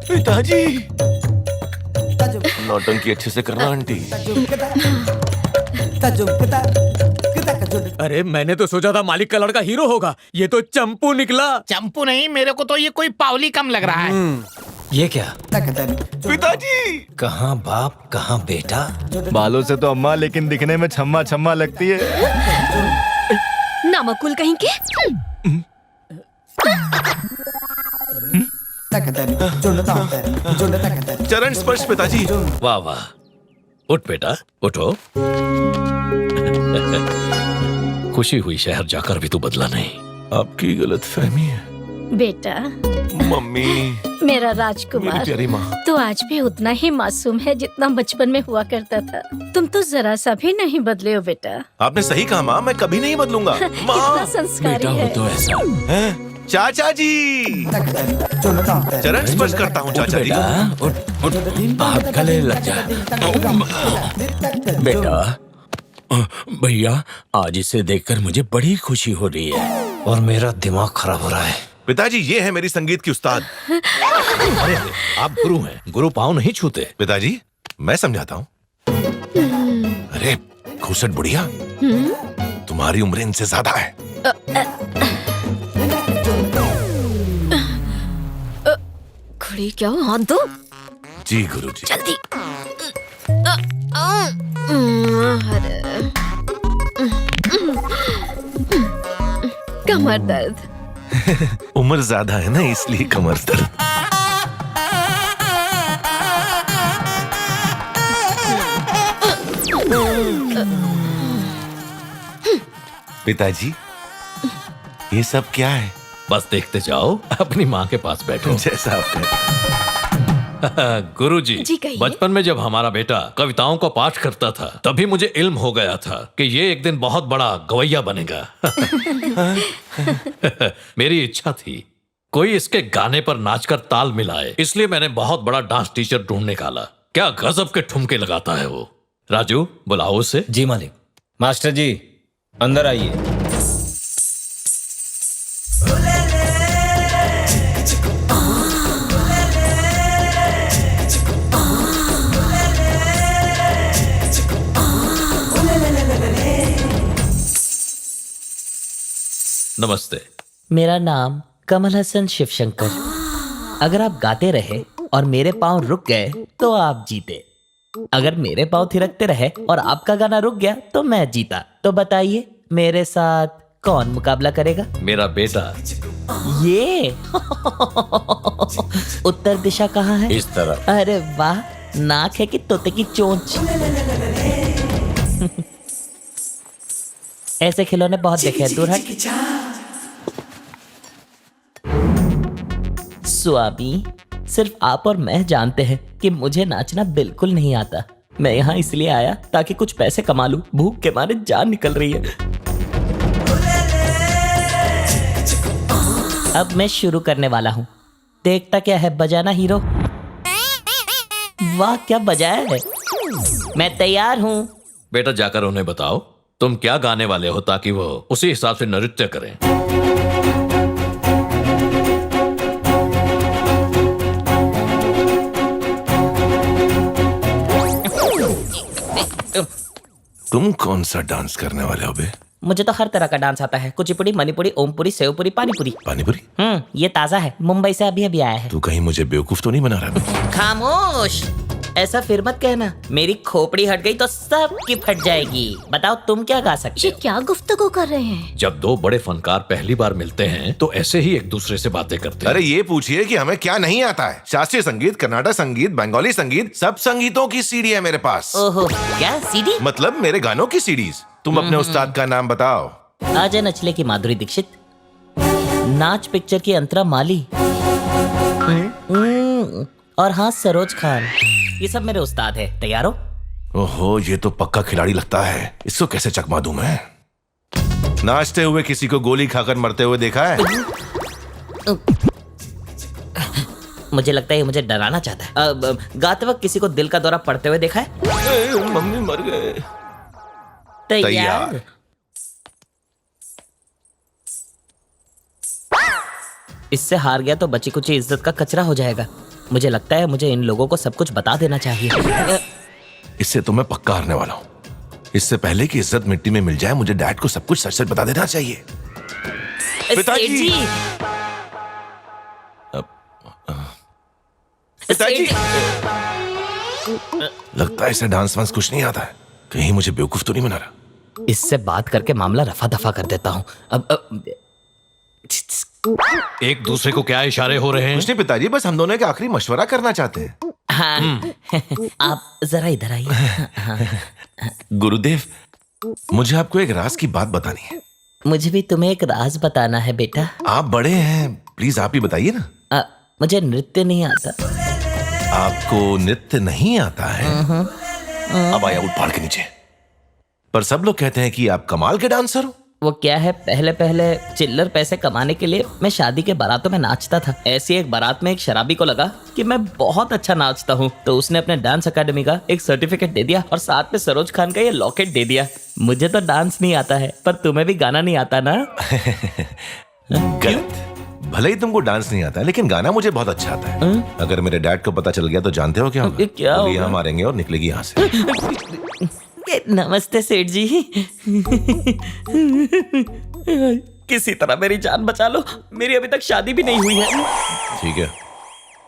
पिताजी नौटंकी अच्छे से करना आंटी। अरे मैंने तो सोचा था मालिक का लड़का हीरो होगा, ये तो चंपू निकला। चंपू नहीं, मेरे को तो ये कोई पावली कम लग रहा है। ये क्या? पिताजी कहाँ बाप कहाँ बेटा? बालों से तो अम्मा, लेकिन दिखने में छम्मा छम्मा लगती है। नामकुल कहीं के। चरण स्पर्श पिताजी। वाह वाह, उठ बेटा उठो। खुशी हुई शहर जाकर भी तू बदला नहीं। आपकी गलत फहमी है बेटा। मम्मी मेरा मेरी राजकुमार, प्यारी माँ। तो आज भी उतना ही मासूम है जितना बचपन में हुआ करता था। तुम तो जरा सा भी नहीं बदले हो बेटा। आपने सही कहा माँ, मैं कभी नहीं बदलूंगा। कितना संस्कारी है। तो ऐसा हैं? चाचा जी चरण स्पर्श करता हूँ चाचा जी। उठ उठ, हाथ गले लग जा। बेटा भैया, आज इसे देखकर मुझे बड़ी खुशी हो रही है और मेरा दिमाग खराब हो रहा है। पिताजी ये है मेरी संगीत की उस्ताद। अरे आप गुरु हैं, गुरु पाँव नहीं छूते। पिताजी मैं समझाता हूँ। अरे खूसट बुढ़िया, तुम्हारी उम्र इनसे ज्यादा है। खड़ी क्या हो? हाथ दो। जी गुरुजी। जल्दी। कमर दर्द। उम्र ज्यादा है ना, इसलिए कमर दर्द। पिताजी ये सब क्या है? बस देखते जाओ, अपनी माँ के पास बैठो। जैसा आपने। गुरुजी, जी कहिए। बचपन में जब हमारा बेटा कविताओं का पाठ करता था, तभी मुझे इल्म हो गया था कि ये एक दिन बहुत बड़ा गवैया बनेगा। मेरी इच्छा थी कोई इसके गाने पर नाचकर ताल मिलाए, इसलिए मैंने बहुत बड़ा डांस टीचर ढूंढ निकाला। क्या गजब के ठुमके लगाता है वो। राजू बुलाओ उसे। जी मालिक। मास्टर जी अंदर आइए। नमस्ते। मेरा नाम कमल हसन शिवशंकर। अगर आप गाते रहे और मेरे पाँव रुक गए तो आप जीते। अगर मेरे पाँव थिरकते रहे और आपका गाना रुक गया तो मैं जीता। तो बताइए मेरे साथ कौन मुकाबला करेगा? मेरा बेटा। ये उत्तर दिशा कहाँ है? इस तरफ। अरे वाह, नाक है कि तोते की चोंच। ऐसे खिलौने बहुत देखे हैं, दूर हट। स्वामी, सिर्फ आप और मैं जानते हैं कि मुझे नाचना बिल्कुल नहीं आता। मैं यहाँ इसलिए आया ताकि कुछ पैसे कमा लूं। भूख के मारे जान निकल रही है। अब मैं शुरू करने वाला हूँ। देखता क्या है, बजाना हीरो। वाह क्या बजाया है। मैं तैयार हूँ। बेटा जाकर उन्हें बताओ तुम क्या गाने वाले हो ताकि वो उसी हिसाब से नृत्य करें। तुम कौन सा डांस करने वाले हो बे? मुझे तो हर तरह का डांस आता है। कुचिपुड़ी, मणिपुरी, ओमपुरी, सेवपुरी, पानीपुरी। पानीपुरी? ये ताजा है, मुंबई से अभी अभी आया है। तू कहीं मुझे बेवकूफ तो नहीं बना रहा? खामोश, ऐसा फिर मत कहना। मेरी खोपड़ी हट गई तो सबकी फट जाएगी। बताओ तुम क्या गा सकते हो? क्या गुफ्तगू कर रहे हैं? जब दो बड़े फनकार पहली बार मिलते हैं तो ऐसे ही एक दूसरे से बातें करते हैं। अरे ये पूछिए कि हमें क्या नहीं आता है। शास्त्रीय संगीत, कर्नाटक संगीत, बंगाली संगीत, सब संगीतों की सीडी है मेरे पास। ओहो, क्या सीडी? मतलब मेरे गानों की सीडीज। तुम अपने उस्ताद का नाम बताओ। आजा नचले की माधुरी दीक्षित, नाच पिक्चर की अंतरा माली, और हाँ सरोज खान। ये सब मेरे उस्ताद है। तैयार हो? ओहो, ये तो पक्का खिलाड़ी लगता है। इसको कैसे चकमा दूं मैं? नाचते हुए किसी को गोली खाकर मरते हुए देखा है? मुझे लगता है ये मुझे डराना चाहता है। गाते वक्त किसी को दिल का दौरा पड़ते हुए देखा है? मम्मी मर गए। तैयार। इससे हार गया तो बची कुछ इज्जत का कचरा हो जाएगा। मुझे लगता है मुझे इन लोगों को सब कुछ बता देना चाहिए। इससे तो मैं पक्का हारने वाला हूँ। इससे पहले कि इज्जत मिट्टी में मिल जाए, मुझे डैड को सब कुछ सच सच बता देना चाहिए। पिताजी, पिताजी, लगता है इसे डांस वांस कुछ नहीं आता है। कहीं मुझे बेवकूफ तो नहीं बना रहा? इससे बात करके मामला रफा दफा कर देता हूँ। अब एक दूसरे को क्या इशारे हो रहे हैं? कुछ नहीं पिताजी, बस हम दोनों का आखिरी मशवरा करना चाहते हैं। हाँ, आप जरा इधर आइए। गुरुदेव, मुझे आपको एक राज की बात बतानी है। मुझे भी तुम्हें एक राज बताना है बेटा। आप बड़े हैं, प्लीज आप ही बताइए ना। मुझे नृत्य नहीं आता। आपको नृत्य नहीं आता है? अब आया उठ पहाड़ के नीचे। पर सब लोग कहते हैं कि आप कमाल के डांसर हो। वो क्या है, पहले पहले चिल्लर पैसे कमाने के लिए मैं शादी के बारातों में नाचता था। ऐसी एक बारात में एक शराबी को लगा कि मैं बहुत अच्छा नाचता हूँ, तो उसने अपने डांस अकेडमी का एक सर्टिफिकेट दे दिया और साथ में सरोज खान का ये लॉकेट दे दिया। मुझे तो डांस नहीं आता है, पर तुम्हें भी गाना नहीं आता ना? गलत। भले ही तुमको डांस नहीं आता, लेकिन गाना मुझे बहुत अच्छा आता है। अगर मेरे डैड को पता चल गया तो जानते हो क्या होगा? क्या होगा? यहाँ मारेंगे और निकलेगी यहाँ से। नमस्ते सेठ जी। किसी तरह मेरी जान बचा लो, मेरी अभी तक शादी भी नहीं हुई है। ठीक है,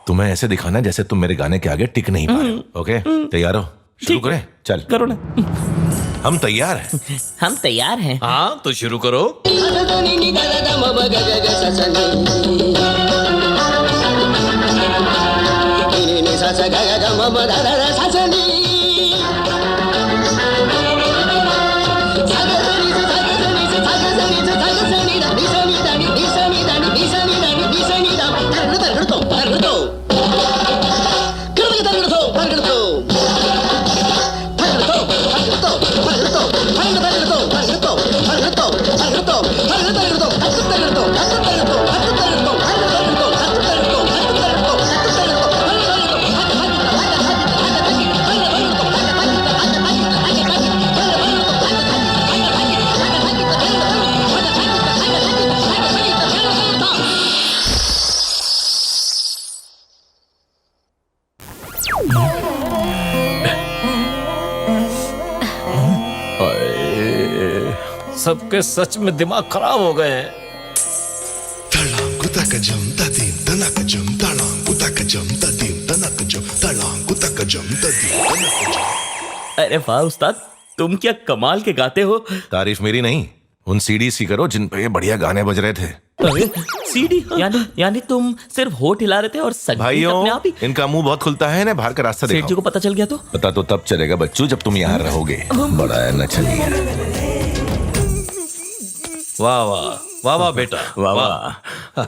तुम्हें ऐसे दिखाना जैसे तुम मेरे गाने के आगे टिक नहीं पा रहे। ओके, तैयार हो? शुरू करें? चल करो ना। हम तैयार हैं। हम तैयार हैं। हाँ तो शुरू करो। सबके सच में दिमाग खराब हो गए हैं। तनकजम तलांगुतकजम तदीम तनकजम तलांगुतकजम तदीम तनकजम। अरे वाह उस्ताद, तुम क्या कमाल के गाते हो। तारीफ मेरी नहीं, उन सीडीज की करो जिन पे ये बढ़िया गाने बज रहे थे। सीडी यानी तुम सिर्फ होठ हिला रहे थे और संगीत अपने भाइयों, आप ही। इनका मुंह बहुत खुलता है ना, बाहर का रास्ता सेठ देखो। जी को पता चल गया तो? पता तो तब चलेगा बच्चू जब तुम यहाँ रहोगे। बड़ा है नचनिया। वाह वाह वाह वाह बेटा, वाह वाह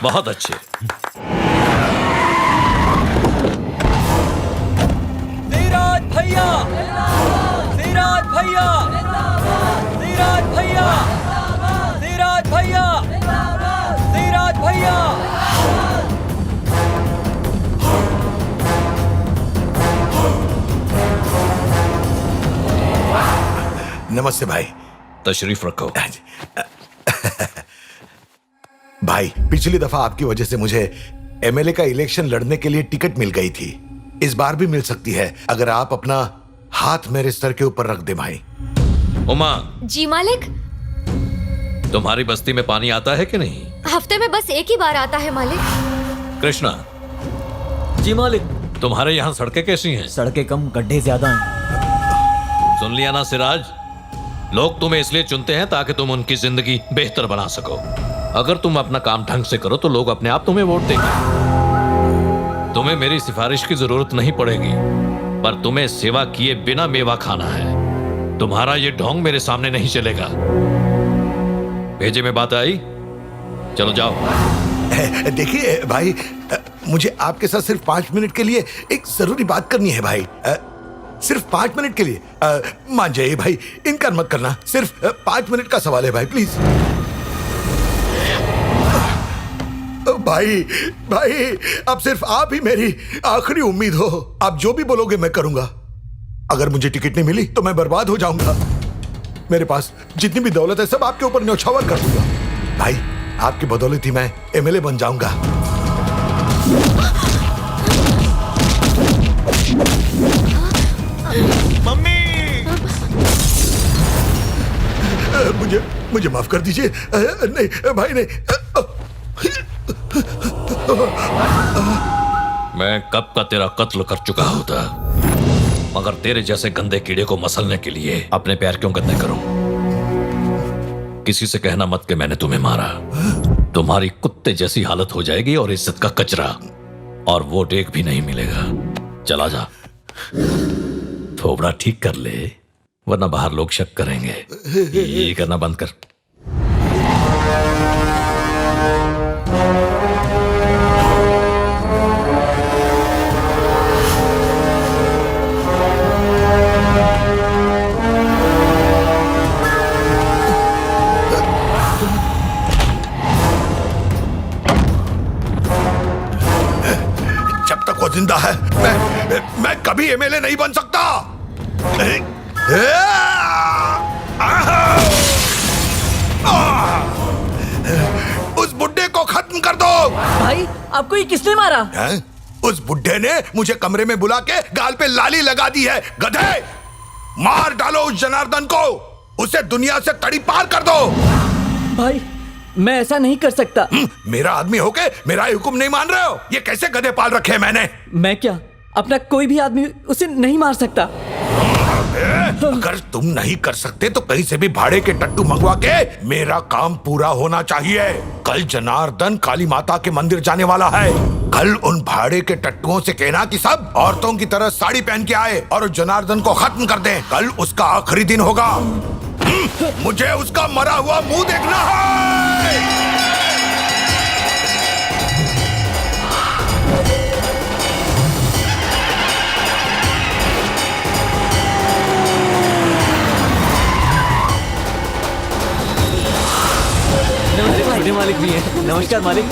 बहुत अच्छे। धीरज भैया, धीरज भैया, धीरज भैया, धीरज भैया, धीरज भैया। नमस्ते भाई। तशरीफ रखो। भाई, पिछली दफा आपकी वजह से मुझे एमएलए का इलेक्शन लड़ने के लिए टिकट मिल गई थी। इस बार भी मिल सकती है अगर आप अपना हाथ मेरे सर के ऊपर रख दे भाई। उमा, जी मालिक। तुम्हारी बस्ती में पानी आता है कि नहीं? हफ्ते में बस एक ही बार आता है मालिक। कृष्णा। जी मालिक। तुम्हारे यहाँ सड़कें कैसी हैं? सड़कें कम, गड्ढे ज्यादा हैं। सुन लिया ना सिराज, लोग तुम्हें इसलिए चुनते हैं ताकि तुम उनकी जिंदगी बेहतर बना सको। अगर तुम अपना काम ढंग से करो तो लोग अपने आप तुम्हें वोट देंगे। तुम्हें मेरी सिफारिश की जरूरत नहीं पड़ेगी, पर तुम्हें सेवा किए बिना मेवा खाना है। तुम्हारा ये ढोंग मेरे सामने नहीं चलेगा। भेजे में बात आई? चलो जाओ। देखिए भाई, मुझे आपके साथ सिर्फ 5 मिनट के लिए एक जरूरी बात करनी है भाई। सिर्फ 5 मिनट के लिए मान जाइए भाई, इनकार मत करना। सिर्फ 5 मिनट का सवाल है भाई, प्लीज। भाई भाई, अब सिर्फ आप ही मेरी आखिरी उम्मीद हो। आप जो भी बोलोगे मैं करूंगा। अगर मुझे टिकट नहीं मिली तो मैं बर्बाद हो जाऊंगा। मेरे पास जितनी भी दौलत है सब आपके ऊपर न्यौछावर कर दूंगा। भाई, आपकी बदौलत ही मैं एमएलए बन जाऊंगा। मम्मी, मुझे माफ कर दीजिए। नहीं भाई नहीं। मैं कब का तेरा कत्ल कर चुका होता, मगर तेरे जैसे गंदे कीड़े को मसलने के लिए अपने पैर क्यों गंदे करूं? किसी से कहना मत कि मैंने तुम्हें मारा। तुम्हारी कुत्ते जैसी हालत हो जाएगी और इज्जत का कचरा, और वोट एक भी नहीं मिलेगा। चला जा, थोबड़ा ठीक कर ले, वरना बाहर लोग शक करेंगे। ये करना बंद कर। जब तक वो जिंदा है मैं कभी एमएलए नहीं बन सकता। उस बुड्ढे को खत्म कर दो। भाई, आपको ये किसने मारा? है? उस बुड्ढे ने मुझे कमरे में बुला के गाल पे लाली लगा दी है। गधे, मार डालो उस जनार्दन को, उसे दुनिया से तड़ी पार कर दो। भाई, मैं ऐसा नहीं कर सकता। मेरा आदमी होके मेरा हुक्म नहीं मान रहे हो? ये कैसे गधे पाल रखे हैं मैंने? मैं क्या, अपना कोई भी आदमी उसे नहीं मार सकता। अगर तुम नहीं कर सकते तो कहीं से भी भाड़े के टट्टू मंगवा के मेरा काम पूरा होना चाहिए। कल जनार्दन काली माता के मंदिर जाने वाला है। कल उन भाड़े के टट्टुओं से कहना कि सब औरतों की तरह साड़ी पहन के आए और उस जनार्दन को खत्म कर दें। कल उसका आखिरी दिन होगा। मुझे उसका मरा हुआ मुंह देखना है। नमस्ते मालिक भी है। नमस्कार मालिक।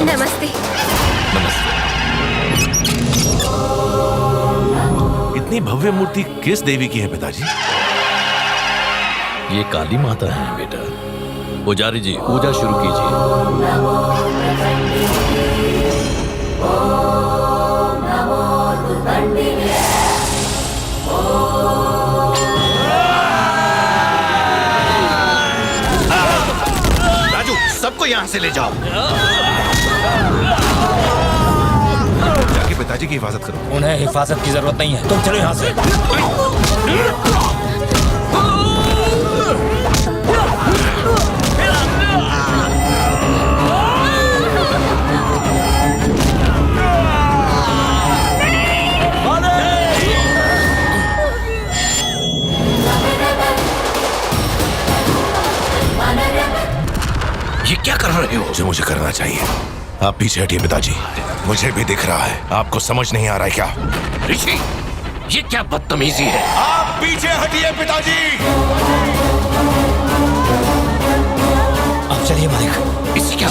नमस्ते। इतनी भव्य मूर्ति किस देवी की है पिताजी? ये काली माता है बेटा। पुजारी जी, पूजा शुरू कीजिए। राजू, सबको यहाँ से ले जाओ। जाके पिताजी की हिफाजत करो। उन्हें हिफाजत की जरूरत नहीं है, तुम चलो यहाँ से। ये क्या कर रहे हो? जो मुझे करना चाहिए। आप पीछे हटिए पिताजी, मुझे भी दिख रहा है, आपको समझ नहीं आ रहा है क्या? ऋषि, ये क्या बदतमीजी है? आप पीछे हटिए पिताजी। आप चलिए मालिक। इसी क्या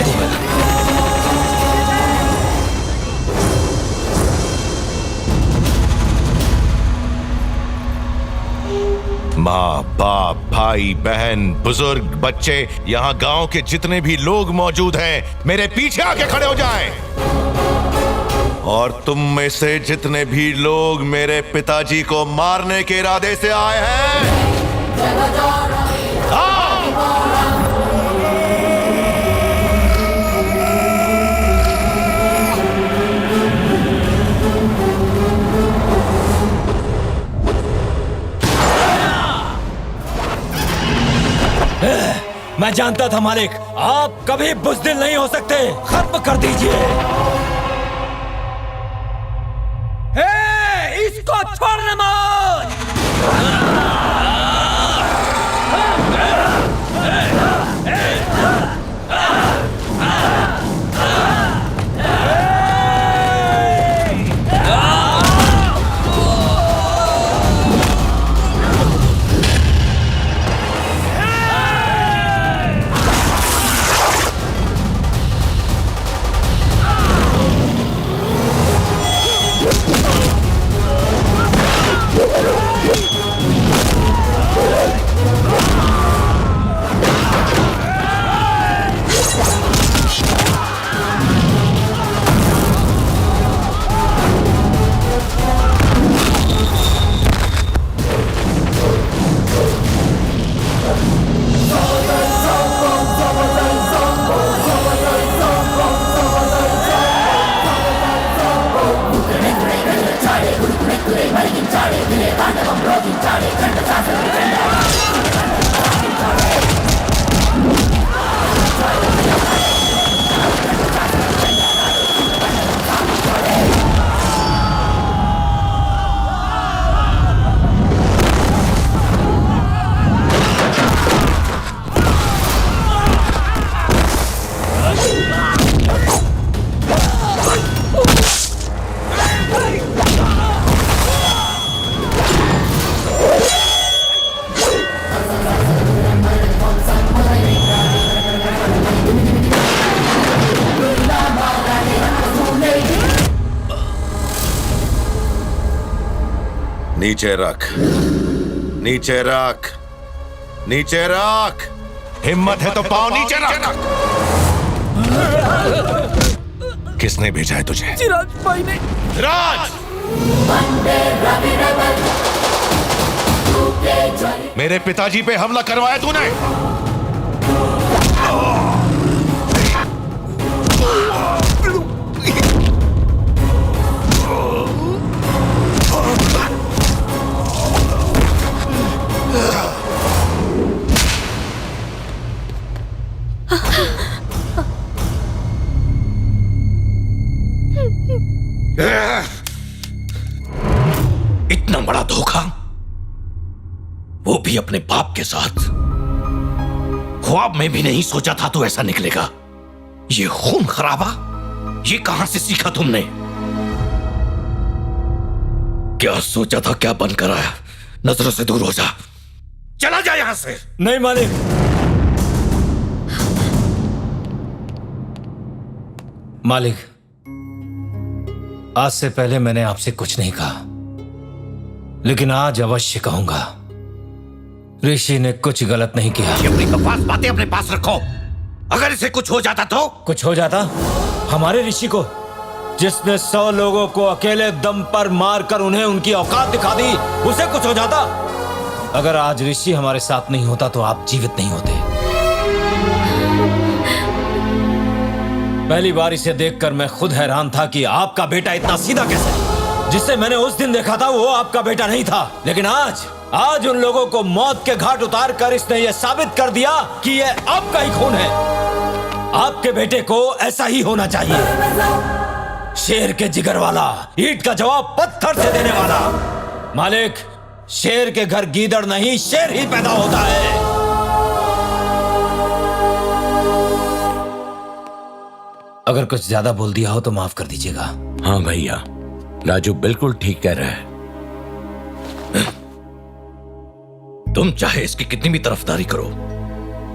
माँ बाप भाई बहन बुजुर्ग बच्चे, यहाँ गांव के जितने भी लोग मौजूद हैं मेरे पीछे आके खड़े हो जाएं। और तुम में से जितने भी लोग मेरे पिताजी को मारने के इरादे से आए हैं, मैं जानता था मालिक, आप कभी बुज़दिल नहीं हो सकते। खत्म कर दीजिए। इसको छोड़ना मत। नीचे रख, नीचे रख, नीचे रख। हिम्मत है तो पाँव नीचे रख। किसने भेजा है तुझे? चिराज भाई ने। राज, मेरे पिताजी पे हमला करवाया तूने। इतना बड़ा धोखा, वो भी अपने बाप के साथ। ख्वाब में भी नहीं सोचा था तो ऐसा निकलेगा। ये खून खराबा, ये कहां से सीखा तुमने? क्या सोचा था, क्या बनकर आया? नजरों से दूर हो जा, चला जा यहां से। नहीं मालिक। मालिक, आज से पहले मैंने आपसे कुछ नहीं कहा, लेकिन आज अवश्य कहूंगा। ऋषि ने कुछ गलत नहीं किया। ये अपनी बकवास बातें अपने पास रखो। अगर इसे कुछ हो जाता तो? कुछ हो जाता? हमारे ऋषि को, जिसने 100 लोगों को अकेले दम पर मारकर उन्हें उनकी औकात दिखा दी, उसे कुछ हो जाता? अगर आज ऋषि हमारे साथ नहीं होता तो आप जीवित नहीं होते। पहली बार इसे देखकर मैं खुद हैरान था कि आपका बेटा इतना सीधा कैसे है। जिसे मैंने उस दिन देखा था वो आपका बेटा नहीं था, लेकिन आज उन लोगों को मौत के घाट उतार कर इसने ये साबित कर दिया कि ये आपका ही खून है। आपके बेटे को ऐसा ही होना चाहिए, शेर के जिगर वाला, ईंट का जवाब पत्थर से देने वाला। मालिक, शेर के घर गीदड़ नहीं, शेर ही पैदा होता है। अगर कुछ ज्यादा बोल दिया हो तो माफ कर दीजिएगा। हाँ भैया, राजू बिल्कुल ठीक कह रहा है। तुम चाहे इसकी कितनी भी तरफदारी करो,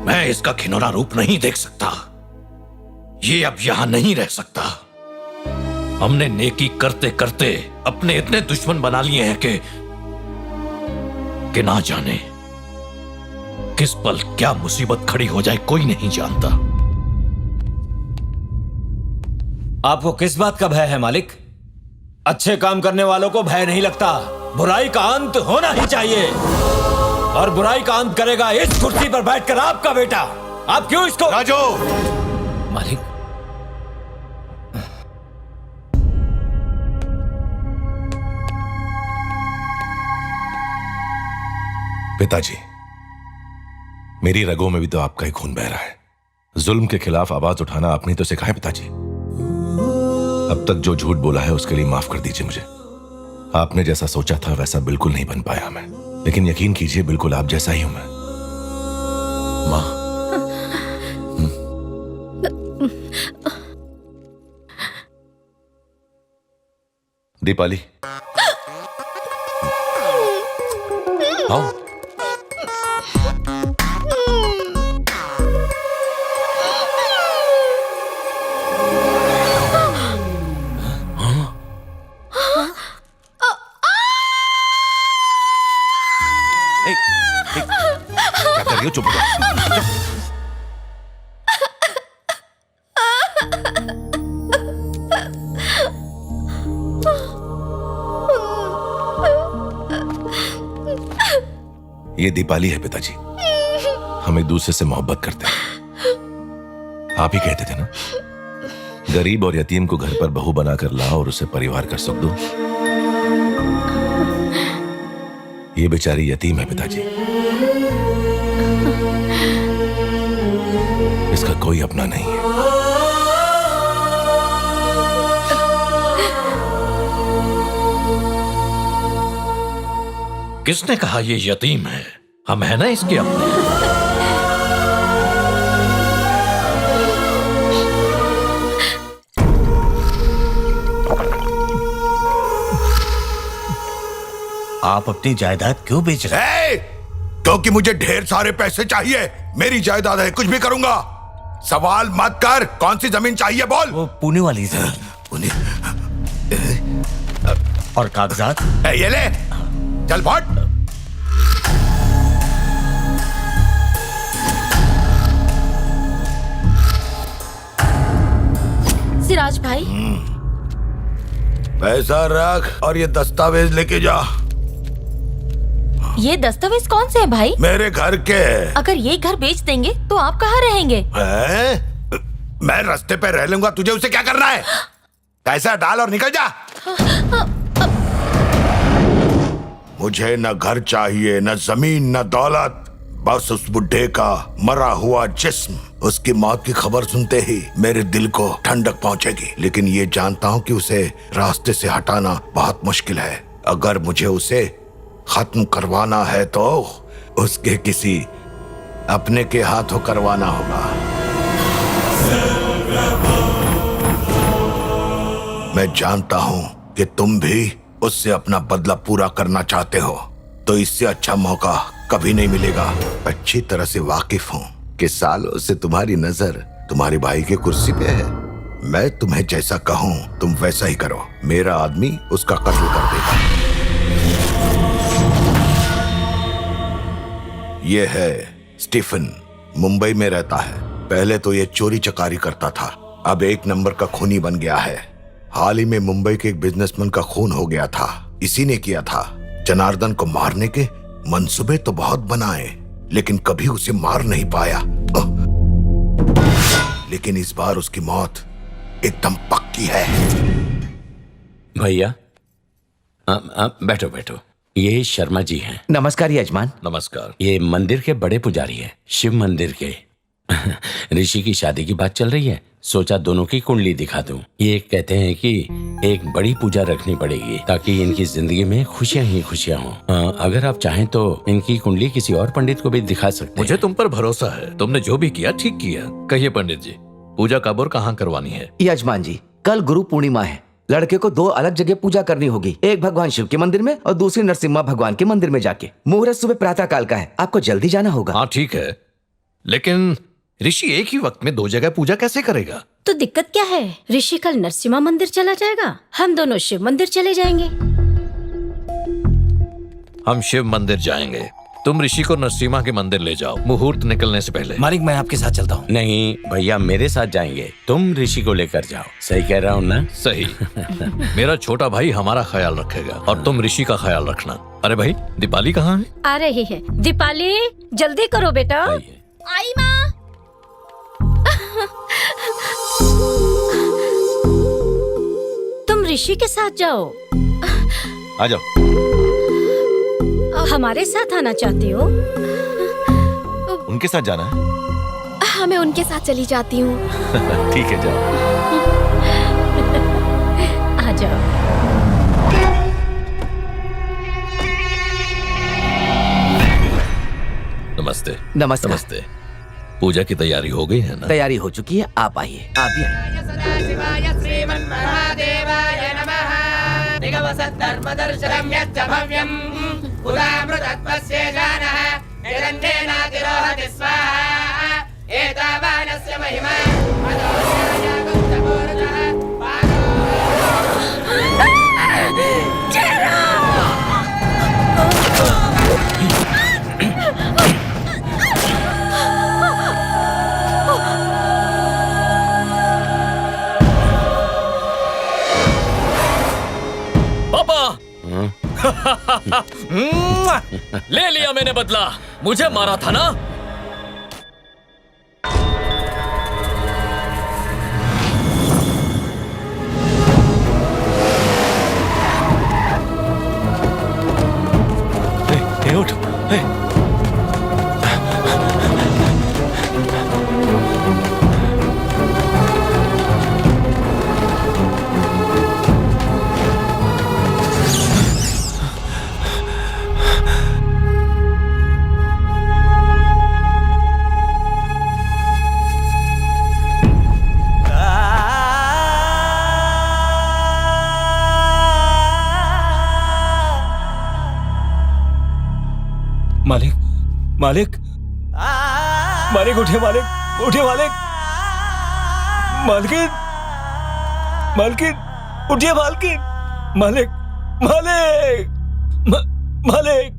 मैं इसका घिनौना रूप नहीं देख सकता। ये अब यहां नहीं रह सकता। हमने नेकी करते करते अपने इतने दुश्मन बना लिए हैं कि ना जाने किस पल क्या मुसीबत खड़ी हो जाए कोई नहीं जानता। आपको किस बात का भय है मालिक? अच्छे काम करने वालों को भय नहीं लगता। बुराई का अंत होना ही चाहिए, और बुराई का अंत करेगा इस कुर्सी पर बैठकर आपका बेटा। आप क्यों इसको? राजू! मालिक, पिताजी, मेरी रगों में भी तो आपका ही खून बह रहा है। जुल्म के खिलाफ आवाज उठाना आपने तो सिखाया पिताजी। अब तक जो झूठ बोला है उसके लिए माफ कर दीजिए मुझे। आपने जैसा सोचा था वैसा बिल्कुल नहीं बन पाया मैं, लेकिन यकीन कीजिए बिल्कुल आप जैसा ही हूं मैं। मां, दीपाली, आओ। क्या कर रही हो? चुप हो जाओ। ये दीपाली है पिताजी। हम एक दूसरे से मोहब्बत करते हैं। आप ही कहते थे ना, गरीब और यतीम को घर पर बहू बनाकर लाओ और उसे परिवार का सुख दो। ये बेचारी यतीम है पिताजी, इसका कोई अपना नहीं है। किसने कहा ये यतीम है? हम है ना इसके अपने। आप अपनी जायदाद क्यों बेच रहे हैं? क्योंकि मुझे ढेर सारे पैसे चाहिए। मेरी जायदाद है, कुछ भी करूंगा। सवाल मत कर। कौन सी जमीन चाहिए बोल। वो पुणे वाली जमीन। पुणे और कागजात? ये ले, चल फट। सिराज भाई, पैसा रख और ये दस्तावेज लेके जा। ये दस्तावेज कौन से है भाई? मेरे घर के। अगर ये घर बेच देंगे तो आप कहाँ रहेंगे? मैं रास्ते पे रह लूंगा, तुझे उसे क्या करना है? पैसा डाल और निकल जा। मुझे न घर चाहिए, न जमीन, न दौलत, बस उस बुढ़े का मरा हुआ जिस्म। उसकी मौत की खबर सुनते ही मेरे दिल को ठंडक पहुंचेगी, लेकिन ये जानता हूं कि उसे रास्ते से हटाना बहुत मुश्किल है। अगर मुझे उसे खत्म करवाना है तो उसके किसी अपने के हाथों करवाना होगा। मैं जानता हूं कि तुम भी उससे अपना बदला पूरा करना चाहते हो, तो इससे अच्छा मौका कभी नहीं मिलेगा। अच्छी तरह से वाकिफ हूं कि सालों से तुम्हारी नजर तुम्हारे भाई की कुर्सी पे है। मैं तुम्हें जैसा कहूं तुम वैसा ही करो। मेरा आदमी उसका कत्ल कर देगा। ये है स्टीफन, मुंबई में रहता है। पहले तो ये चोरी चकारी करता था, अब एक नंबर का खूनी बन गया है। हाल ही में मुंबई के एक बिजनेसमैन का खून हो गया था, इसी ने किया था। जनार्दन को मारने के मंसूबे तो बहुत बनाए, लेकिन कभी उसे मार नहीं पाया। लेकिन इस बार उसकी मौत एकदम पक्की है। भैया बैठो बैठो, ये शर्मा जी हैं। नमस्कार यजमान। नमस्कार। ये मंदिर के बड़े पुजारी हैं, शिव मंदिर के। ऋषि की शादी की बात चल रही है, सोचा दोनों की कुंडली दिखा दूं। ये कहते हैं कि एक बड़ी पूजा रखनी पड़ेगी ताकि इनकी जिंदगी में खुशियां ही खुशियां हों। अगर आप चाहें तो इनकी कुंडली किसी और पंडित को भी दिखा सकते मुझे तुम पर भरोसा है, तुमने जो भी किया ठीक किया। कहिए पंडित जी, पूजा कब और कहाँ करवानी है? यजमान जी, कल गुरु पूर्णिमा है। लड़के को 2 अलग जगह पूजा करनी होगी, एक भगवान शिव के मंदिर में और दूसरी नरसिम्हा भगवान के मंदिर में जाके। मुहूर्त सुबह प्रातः काल का है, आपको जल्दी जाना होगा। हाँ ठीक है, लेकिन ऋषि एक ही वक्त में 2 जगह पूजा कैसे करेगा? तो दिक्कत क्या है? ऋषि कल नरसिम्हा मंदिर चला जाएगा, हम दोनों शिव मंदिर चले जाएंगे। हम शिव मंदिर जाएंगे, तुम ऋषि को नरसिम्हा के मंदिर ले जाओ मुहूर्त निकलने से पहले। मालिक मैं आपके साथ चलता हूँ। नहीं भैया, मेरे साथ जाएंगे, तुम ऋषि को लेकर जाओ। सही कह रहा हूँ ना? सही। मेरा छोटा भाई हमारा ख्याल रखेगा और तुम ऋषि का ख्याल रखना। अरे भाई, दीपाली कहाँ है? आ रही है। दीपाली जल्दी करो बेटा। आई माँ। तुम ऋषि के साथ जाओ। आ जाओ। हमारे साथ आना चाहती हो? उनके साथ जाना है? हाँ, मैं उनके साथ चली जाती हूँ। ठीक है, जाओ। आ जाओ। नमस्ते। नमस्कार। नमस्ते। पूजा की तैयारी हो गई है ना? तैयारी हो चुकी है, आप आइए। आप भी आइए। ले लिया मैंने बदला, मुझे मारा था ना? उठ। मालिक, मालिक, मालिक उठिए, मालिक उठिए, मालिक, मालकिन, मालकिन उठिए, मालकिन, मालिक, मालिक, मालिक।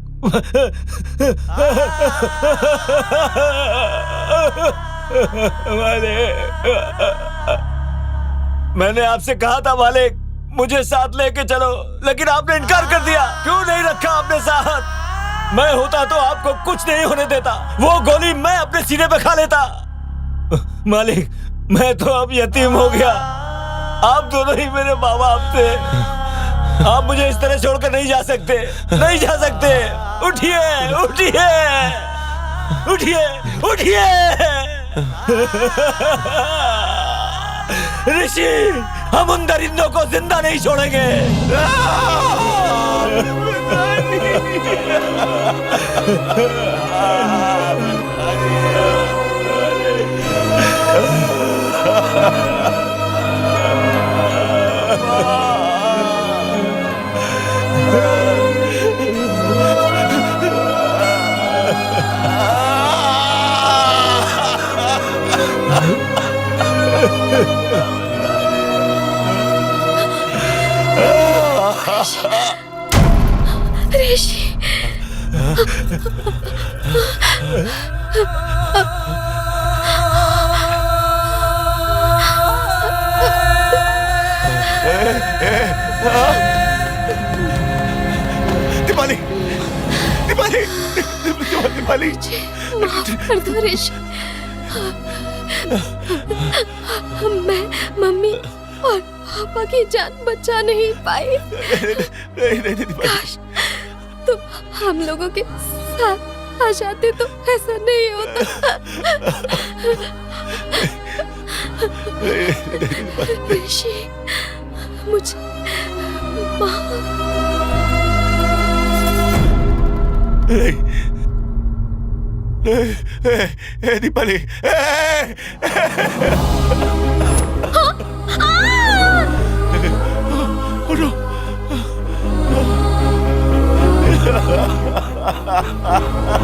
मैंने आपसे कहा था मालिक, मुझे साथ लेके चलो, लेकिन आपने इनकार कर दिया। क्यों नहीं रखा आपने साथ? मैं होता तो आपको कुछ नहीं होने देता, वो गोली मैं अपने सीने पे खा लेता। मालिक, मैं तो अब यतीम हो गया, आप दोनों ही मेरे माँ बाप थे। आप मुझे इस तरह छोड़कर नहीं जा सकते, नहीं जा सकते। उठिए, उठिए, उठिए, उठिए। ऋषि, हम उन दरिंदों को जिंदा नहीं छोड़ेंगे। ऋषि, दीपाली, दीपाली, दीपाली, माफ कर दो ऋषि। मम्मी और पापा की जान बचा नहीं पाए। काश तुम हम लोगों के साथ आ जाते तो ऐसा नहीं होता। ऋषि मुझे दीपाली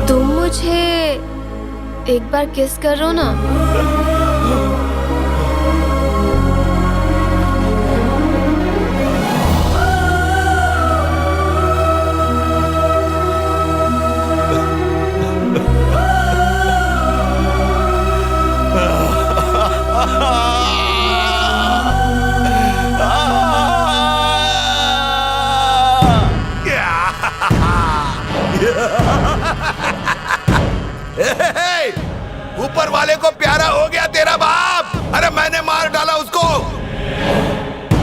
तुम मुझे एक बार किस करो ना। ऊपर वाले को प्यारा हो गया तेरा बाप। अरे मैंने मार डाला उसको,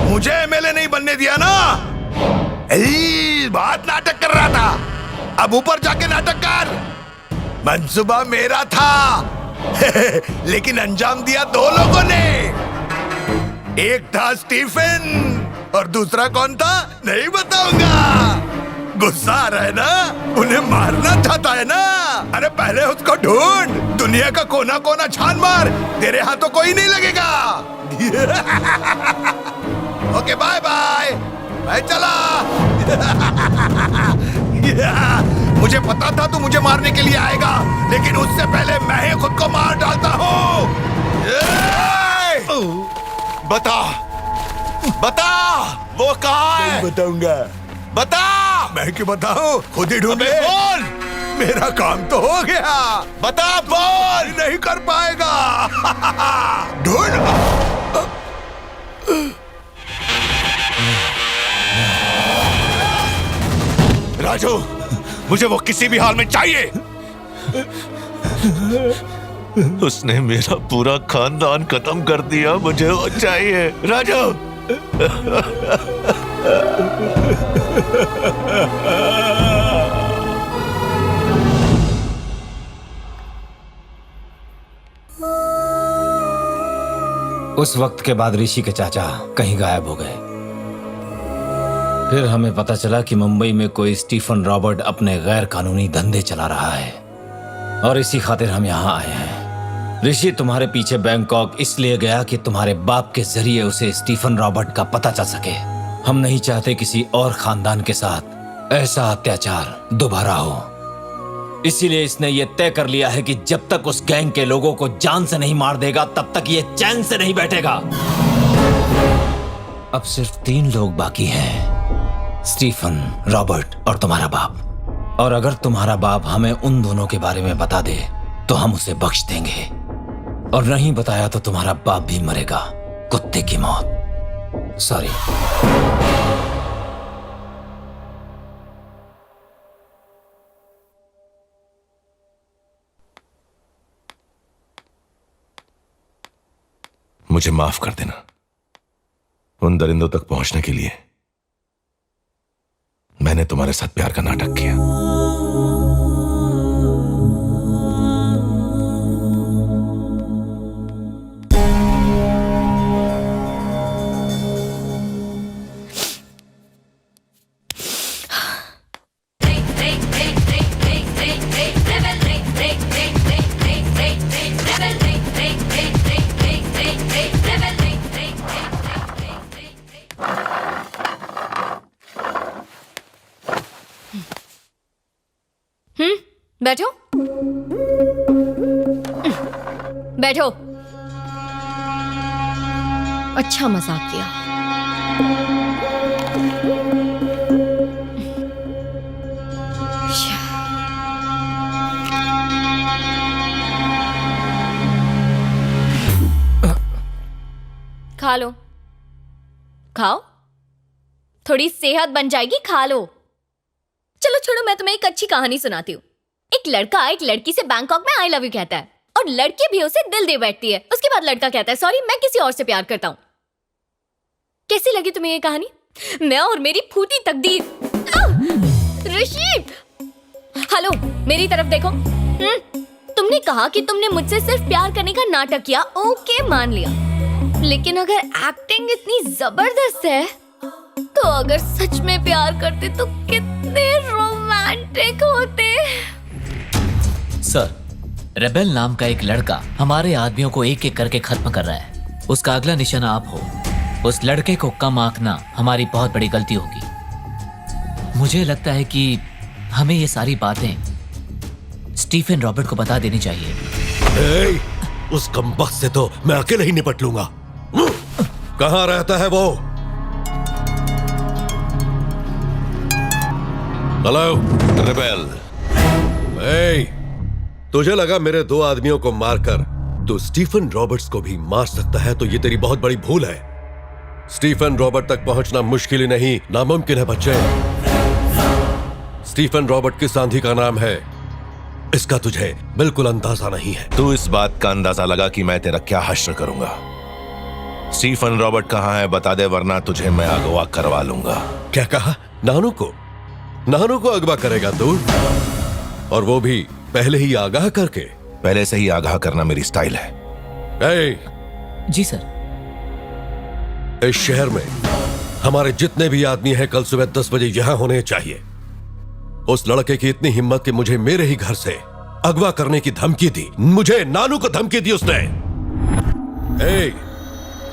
मुझे एमएलए नहीं बनने दिया ना। बहुत नाटक कर रहा था, अब ऊपर जाके नाटक कर। मंसूबा मेरा था लेकिन अंजाम दिया दो लोगों ने। एक था स्टीफन और दूसरा कौन था नहीं बताऊंगा। गुस्सा आ रहा है ना, उन्हें मारना चाहता है ना। अरे पहले उसको ढूंढ, दुनिया का कोना कोना छान मार, तेरे हाथों कोई नहीं लगेगा। ओके बाय बाय, मैं चला। मुझे पता था तू मुझे मारने के लिए आएगा, लेकिन उससे पहले मैं ही खुद को मार डालता हूँ। बता बता वो कहाँ है? नहीं बताऊंगा। बता। मैं क्यों बताऊं, खुद ही ढूंढ ले। बोल, मेरा काम तो हो गया। बता बोल। नहीं कर पाएगा। ढूंढ। राजू, मुझे वो किसी भी हाल में चाहिए। उसने मेरा पूरा खानदान खत्म कर दिया, मुझे वो चाहिए। राजू। उस वक्त के बाद ऋषि के चाचा कहीं गायब हो गए। फिर हमें पता चला कि मुंबई में कोई स्टीफन रॉबर्ट अपने गैर कानूनी धंधे चला रहा है और इसी खातिर हम यहाँ आए हैं। ऋषि तुम्हारे पीछे बैंकॉक इसलिए गया कि तुम्हारे बाप के जरिए उसे स्टीफन रॉबर्ट का पता चल सके। हम नहीं चाहते किसी और खानदान के साथ ऐसा अत्याचार दोबारा हो, इसीलिए इसने ये तय कर लिया है कि जब तक उस गैंग के लोगों को जान से नहीं मार देगा तब तक ये चैन से नहीं बैठेगा। अब सिर्फ 3 लोग बाकी हैं, स्टीफन, रॉबर्ट और तुम्हारा बाप। और अगर तुम्हारा बाप हमें उन दोनों के बारे में बता दे तो हम उसे बख्श देंगे, और नहीं बताया तो तुम्हारा बाप भी मरेगा कुत्ते की मौत। सॉरी। मुझे माफ कर देना। उन दरिंदों तक पहुंचने के लिए मैंने तुम्हारे साथ प्यार का नाटक किया। बैठो बैठो। अच्छा मजाक किया। खा लो, खाओ, थोड़ी सेहत बन जाएगी, खा लो। चलो छोड़ो, मैं तुम्हें एक अच्छी कहानी सुनाती हूँ। एक लड़का एक लड़की से बैंकॉक में आई लव यू कहता है और लड़की भी उसे दिल दे बैठती है। उसके बाद लड़का कहता है सॉरी मैं किसी और से प्यार करता हूँ। कैसी लगी तुम्हें ये कहानी? मैं और मेरी फूटी तकदीर। ऋषि, हेलो, मेरी तरफ देखो। तुमने कहा कि तुमने मुझसे सिर्फ प्यार करने का नाटक किया, ओके मान लिया। लेकिन अगर एक्टिंग इतनी जबरदस्त है तो अगर सच में प्यार करते तो कितने रोमांटिक होते। सर, रेबेल नाम का एक लड़का हमारे आदमियों को एक एक करके खत्म कर रहा है। उसका अगला निशाना आप हो। उस लड़के को कम आंकना हमारी बहुत बड़ी गलती होगी। मुझे लगता है कि हमें ये सारी बातें स्टीफन रॉबर्ट को बता देनी चाहिए। उस कमबख्त से तो मैं अकेले ही निपट लूंगा। कहाँ रहता है वो? Hello rebel. तुझे लगा मेरे 2 आदमियों को मारकर तू स्टीफन रॉबर्ट्स को भी मार सकता है, तो ये तेरी बहुत बड़ी भूल है। स्टीफन रॉबर्ट तक पहुंचना मुश्किल ही नहीं, नामुमकिन है बच्चे। स्टीफन रॉबर्ट किस आंधी का नाम है, इसका तुझे बिल्कुल अंदाजा नहीं है। तू इस बात का अंदाजा लगा कि मैं तेरा क्या हश्र करूंगा। स्टीफन रॉबर्ट कहाँ है बता दे, वरना तुझे मैं अगवा करवा लूंगा। क्या कहा? नानू को अगवा करेगा तू? और वो भी पहले ही आगाह करके? पहले से ही आगाह करना मेरी स्टाइल है। जी सर। इस शहर में हमारे जितने भी आदमी हैं कल सुबह 10 बजे यहां होने चाहिए। उस लड़के की इतनी हिम्मत कि मुझे मेरे ही घर से अगवा करने की धमकी दी। मुझे नानू को धमकी दी उसने।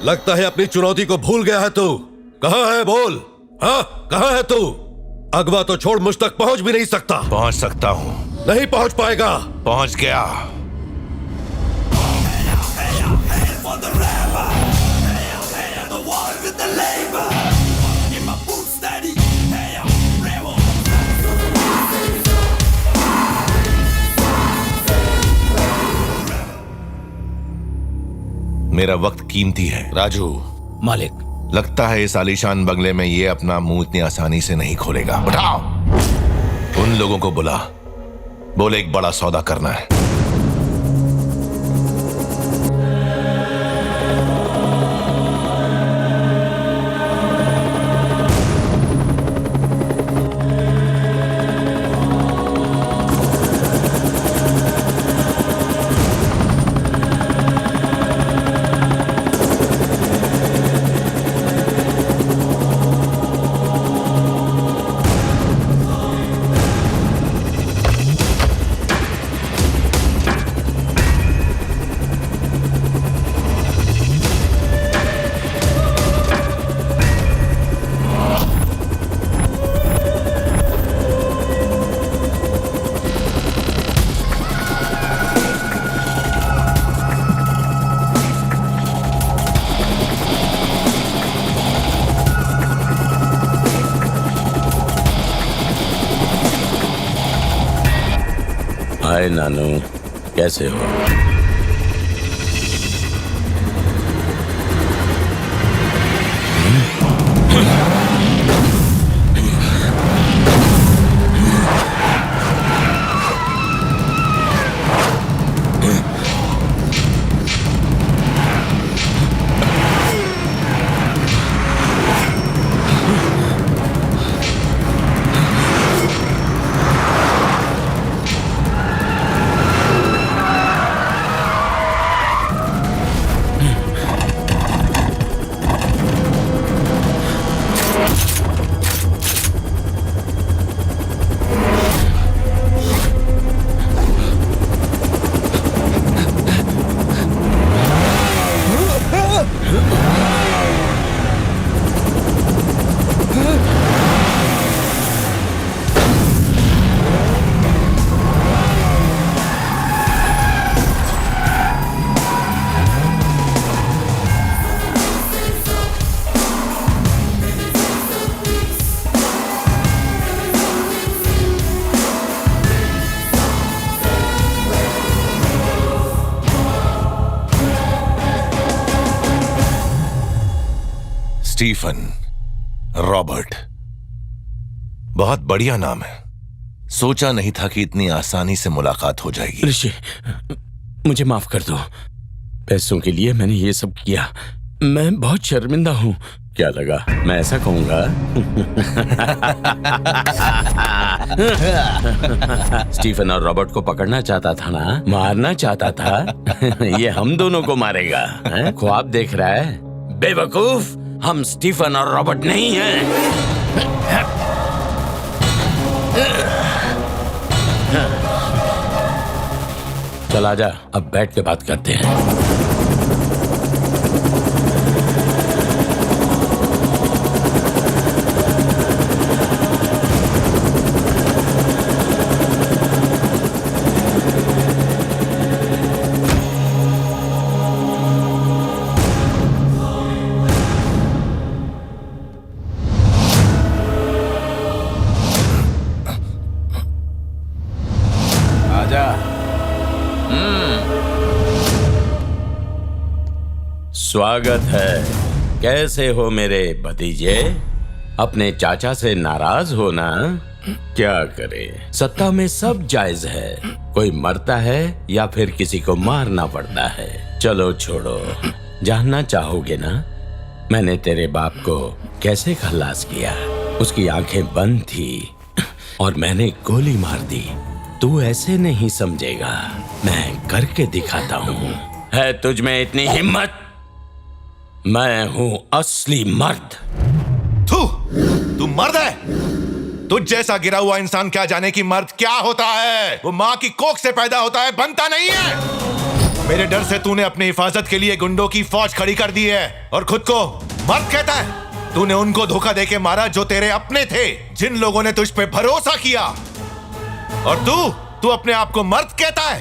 लगता है अपनी चुनौती को भूल गया है तू। कहां है बोल? हाँ, कहां है तू? अगवा तो छोड़, मुझ तक पहुंच भी नहीं सकता। पहुंच सकता हूं। नहीं पहुंच पाएगा। पहुंच गया। मेरा वक्त कीमती है राजू। मालिक। लगता है इस आलीशान बंगले में ये अपना मुंह इतनी आसानी से नहीं खोलेगा। उठाओ, उन लोगों को बुला, बोले एक बड़ा सौदा करना है। हाय नानू, कैसे हो? स्टीफन रॉबर्ट, बहुत बढ़िया नाम है। सोचा नहीं था कि इतनी आसानी से मुलाकात हो जाएगी। ऋषि, मुझे माफ कर दो। पैसों के लिए मैंने ये सब किया। मैं बहुत शर्मिंदा हूं क्या लगा मैं ऐसा कहूंगा? स्टीफन और रॉबर्ट को पकड़ना चाहता था ना, मारना चाहता था। ये हम दोनों को मारेगा, हैं? ख्वाब देख रहा है बेवकूफ। हम स्टीफन और रॉबर्ट नहीं हैं। चल आजा, अब बैठ के बात करते हैं। स्वागत है। कैसे हो मेरे भतीजे? अपने चाचा से नाराज हो ना? क्या करे, सत्ता में सब जायज है। कोई मरता है या फिर किसी को मारना पड़ता है। चलो छोड़ो, जानना चाहोगे ना मैंने तेरे बाप को कैसे खल्लास किया? उसकी आंखें बंद थी और मैंने गोली मार दी। तू ऐसे नहीं समझेगा, मैं करके दिखाता हूँ। है तुझ में इतनी हिम्मत? मैं हूं असली मर्द। तू मर्द है? तुझ जैसा गिरा हुआ इंसान क्या जाने की मर्द क्या होता है? वो माँ की कोख से पैदा होता है, बनता नहीं है। मेरे डर से तूने अपनी हिफाजत के लिए गुंडों की फौज खड़ी कर दी है और खुद को मर्द कहता है। तूने उनको धोखा देके मारा जो तेरे अपने थे, जिन लोगों ने तुझ पे भरोसा किया। और तू अपने आप को मर्द कहता है?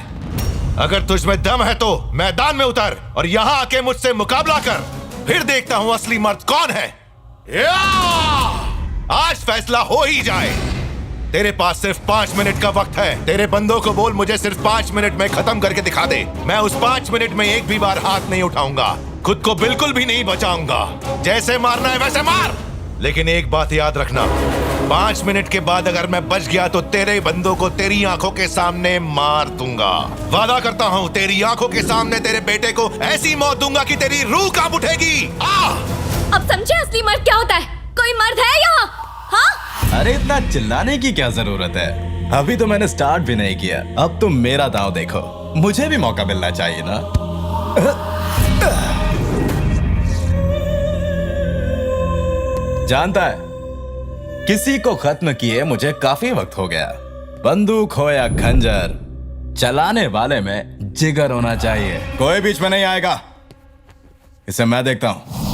अगर तुझ में दम है तो मैदान में उतर और यहां आके मुझसे मुकाबला कर, फिर देखता हूं असली मर्द कौन है। आज फैसला हो ही जाए। तेरे पास सिर्फ 5 मिनट का वक्त है। तेरे बंदों को बोल मुझे सिर्फ 5 मिनट में खत्म करके दिखा दे। मैं उस 5 मिनट में एक भी बार हाथ नहीं उठाऊंगा, खुद को बिल्कुल भी नहीं बचाऊंगा। जैसे मारना है वैसे मार, लेकिन एक बात याद रखना, 5 मिनट के बाद अगर मैं बच गया तो तेरे बंदों को तेरी आंखों के सामने मार दूंगा। वादा करता हूँ, तेरी आंखों के सामने तेरे बेटे को ऐसी मौत दूंगा कि तेरी रूह कांप उठेगी। अब समझे असली मर्द क्या होता है? कोई मर्द है यहाँ? हाँ? अरे इतना चिल्लाने की क्या जरूरत है? अभी तो मैंने स्टार्ट भी नहीं किया। अब तुम मेरा दांव देखो, मुझे भी मौका मिलना चाहिए ना। जानता है, किसी को खत्म किए मुझे काफी वक्त हो गया। बंदूक हो या खंजर, चलाने वाले में जिगर होना चाहिए। कोई बीच में नहीं आएगा, इसे मैं देखता हूं।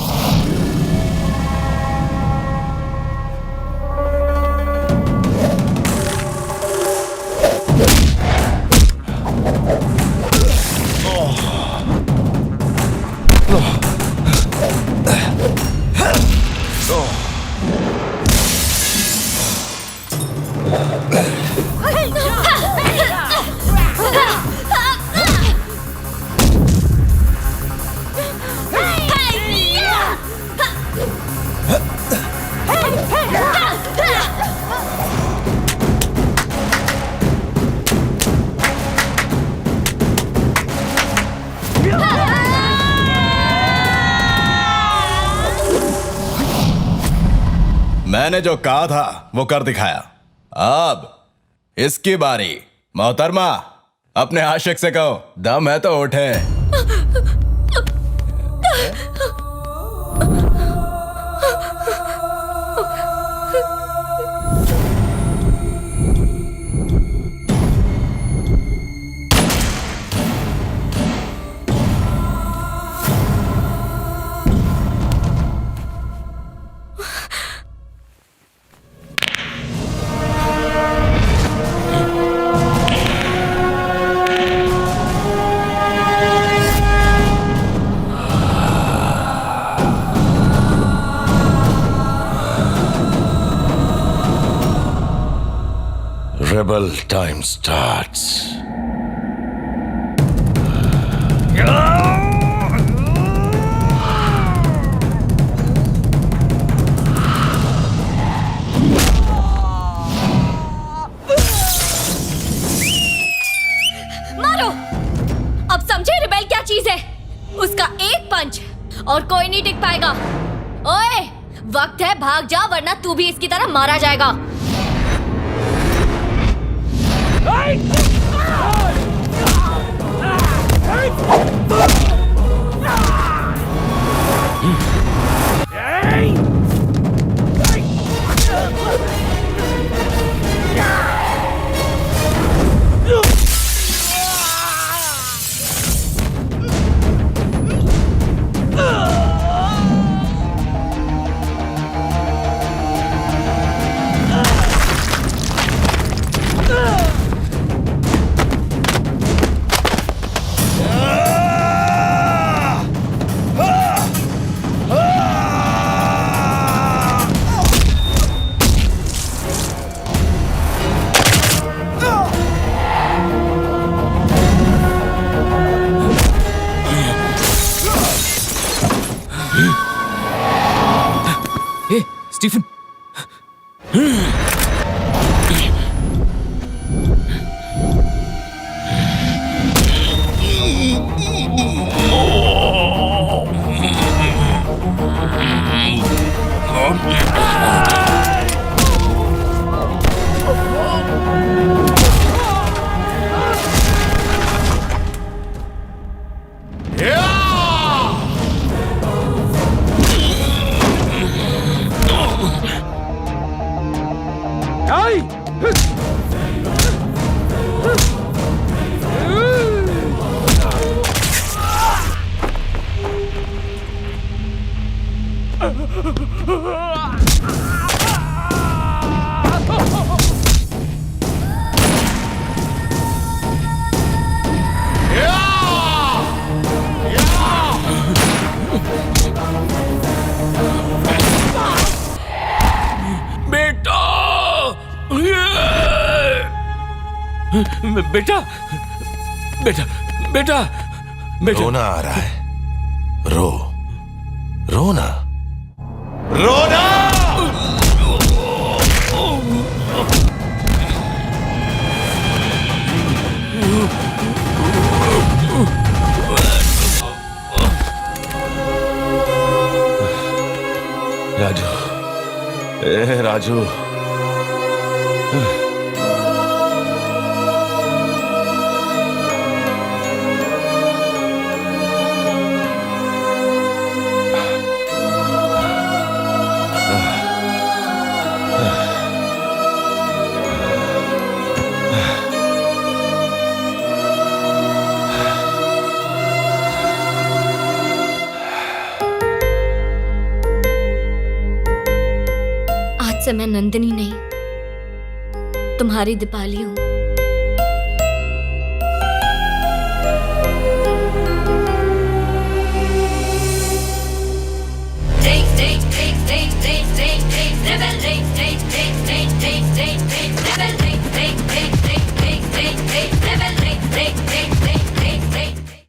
मैंने जो कहा था वो कर दिखाया। अब इसकी बारी। मोहतरमा, अपने आशिक से कहो दम है तो उठे। Rebel time starts. मारो। अब समझे रिबेल क्या चीज है? उसका एक पंच और कोई नहीं टिक पाएगा। ओए, वक्त है, भाग जा वरना तू भी इसकी तरह मारा जाएगा। स्टीफन, बेटा बेटा बेटा बेटा रोना आ रहा है, रो रोना रोना। राजू, ए राजू, से मैं नंदिनी नहीं, तुम्हारी दीपाली हूं।